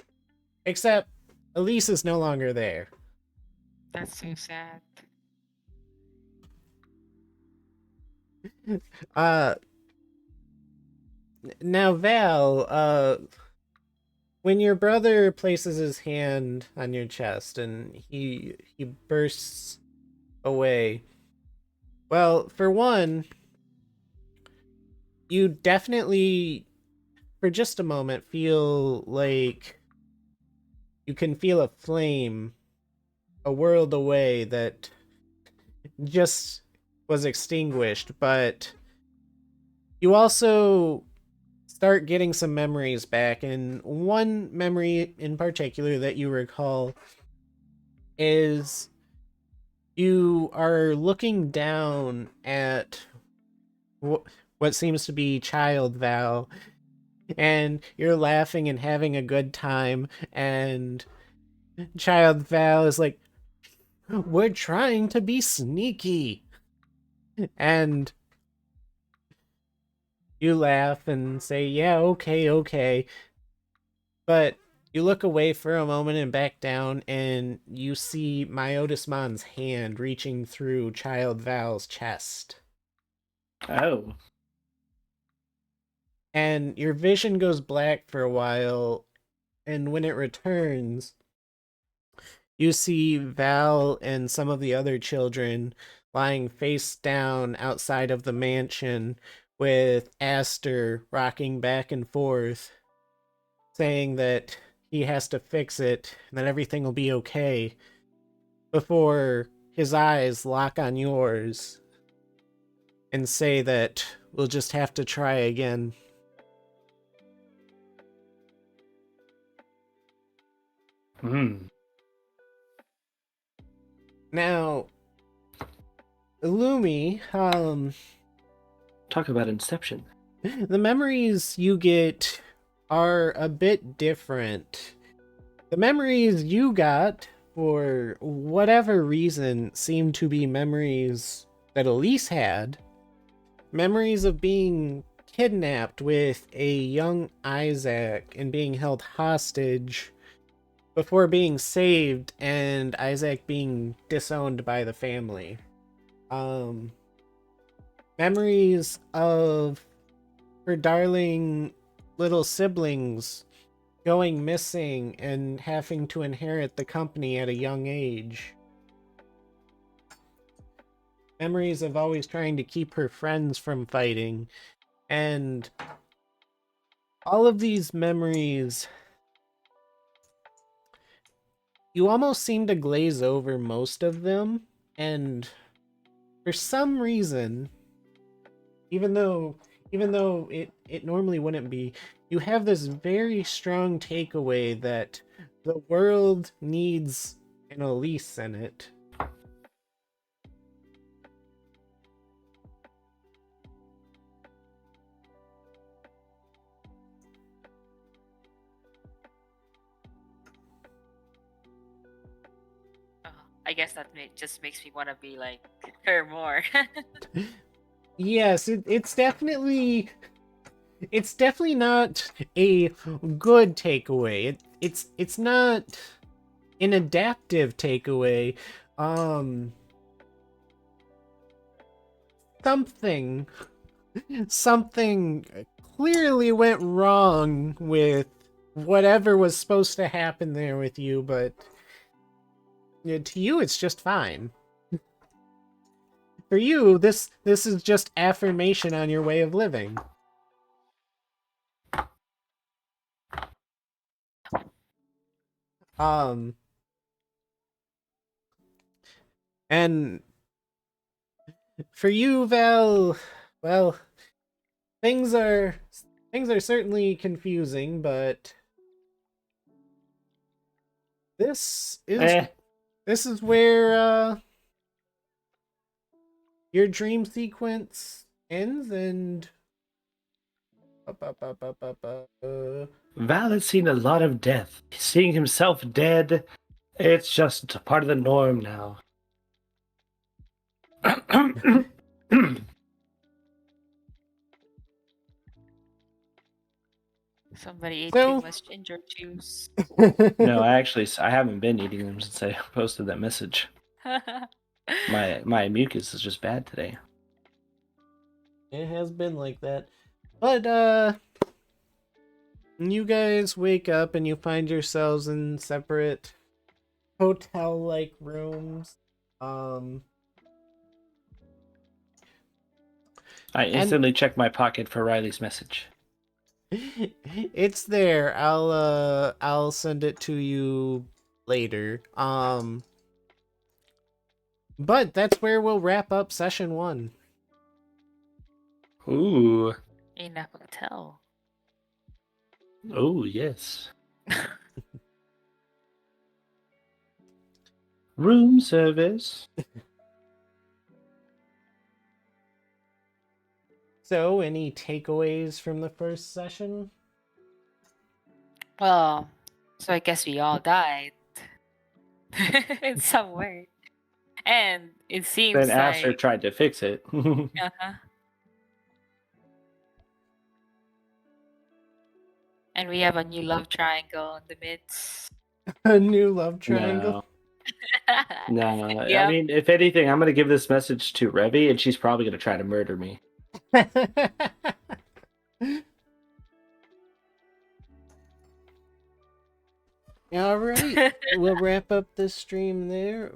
Except Elise is no longer there. That's so sad. Uh Now Val, when your brother places his hand on your chest and he bursts away. Well, for one, you definitely for just a moment feel like you can feel a flame a world away that just was extinguished, but you also start getting some memories back, and one memory in particular that you recall is you are looking down at what seems to be child Val, and you're laughing and having a good time, and child Val is like, we're trying to be sneaky. And you laugh and say, yeah, okay, okay. But you look away for a moment and back down, and you see Myotismon's hand reaching through Child Val's chest. Oh. And your vision goes black for a while, and when it returns, you see Val and some of the other children lying face down outside of the mansion with Aster rocking back and forth, saying that he has to fix it and that everything will be okay before his eyes lock on yours and say that we'll just have to try again. Hmm. Now, Illumi, Talk about Inception. the memories you get are a bit different. The memories you got, for whatever reason, seem to be memories that Elise had. Memories of being kidnapped with a young Isaac and being held hostage before being saved and Isaac being disowned by the family. Memories of her darling little siblings going missing and having to inherit the company at a young age. Memories of always trying to keep her friends from fighting. And all of these memories, you almost seem to glaze over most of them. And for some reason, even though it normally wouldn't be, you have this very strong takeaway that the world needs an Elise in it. I guess that just makes me want to be like her more. Yes, it's definitely not a good takeaway. It's not an adaptive takeaway. Um something something clearly went wrong with whatever was supposed to happen there with you, but to you it's just fine. For you, this is just affirmation on your way of living. And for you, Val, well, things are certainly confusing, but this is where your dream sequence ends, and Val has seen a lot of death. Seeing himself dead, it's just part of the norm now. Somebody ate So- too much ginger juice. No, I haven't been eating them since I posted that message. My mucus is just bad today. It has been like that. But you guys wake up and you find yourselves in separate hotel-like rooms. I instantly check my pocket for Riley's message. It's there. I'll send it to you later. But that's where we'll wrap up session 1. Ooh. In a hotel. Oh, yes. Room service. So, any takeaways from the first session? Well, so I guess we all died. In some way. And it seems Then like Aster tried to fix it. uh-huh. And we have a new love triangle in the midst. A new love triangle? No. No. Yeah. I mean, if anything, I'm going to give this message to Revy, and she's probably going to try to murder me. Alright, we'll wrap up this stream there.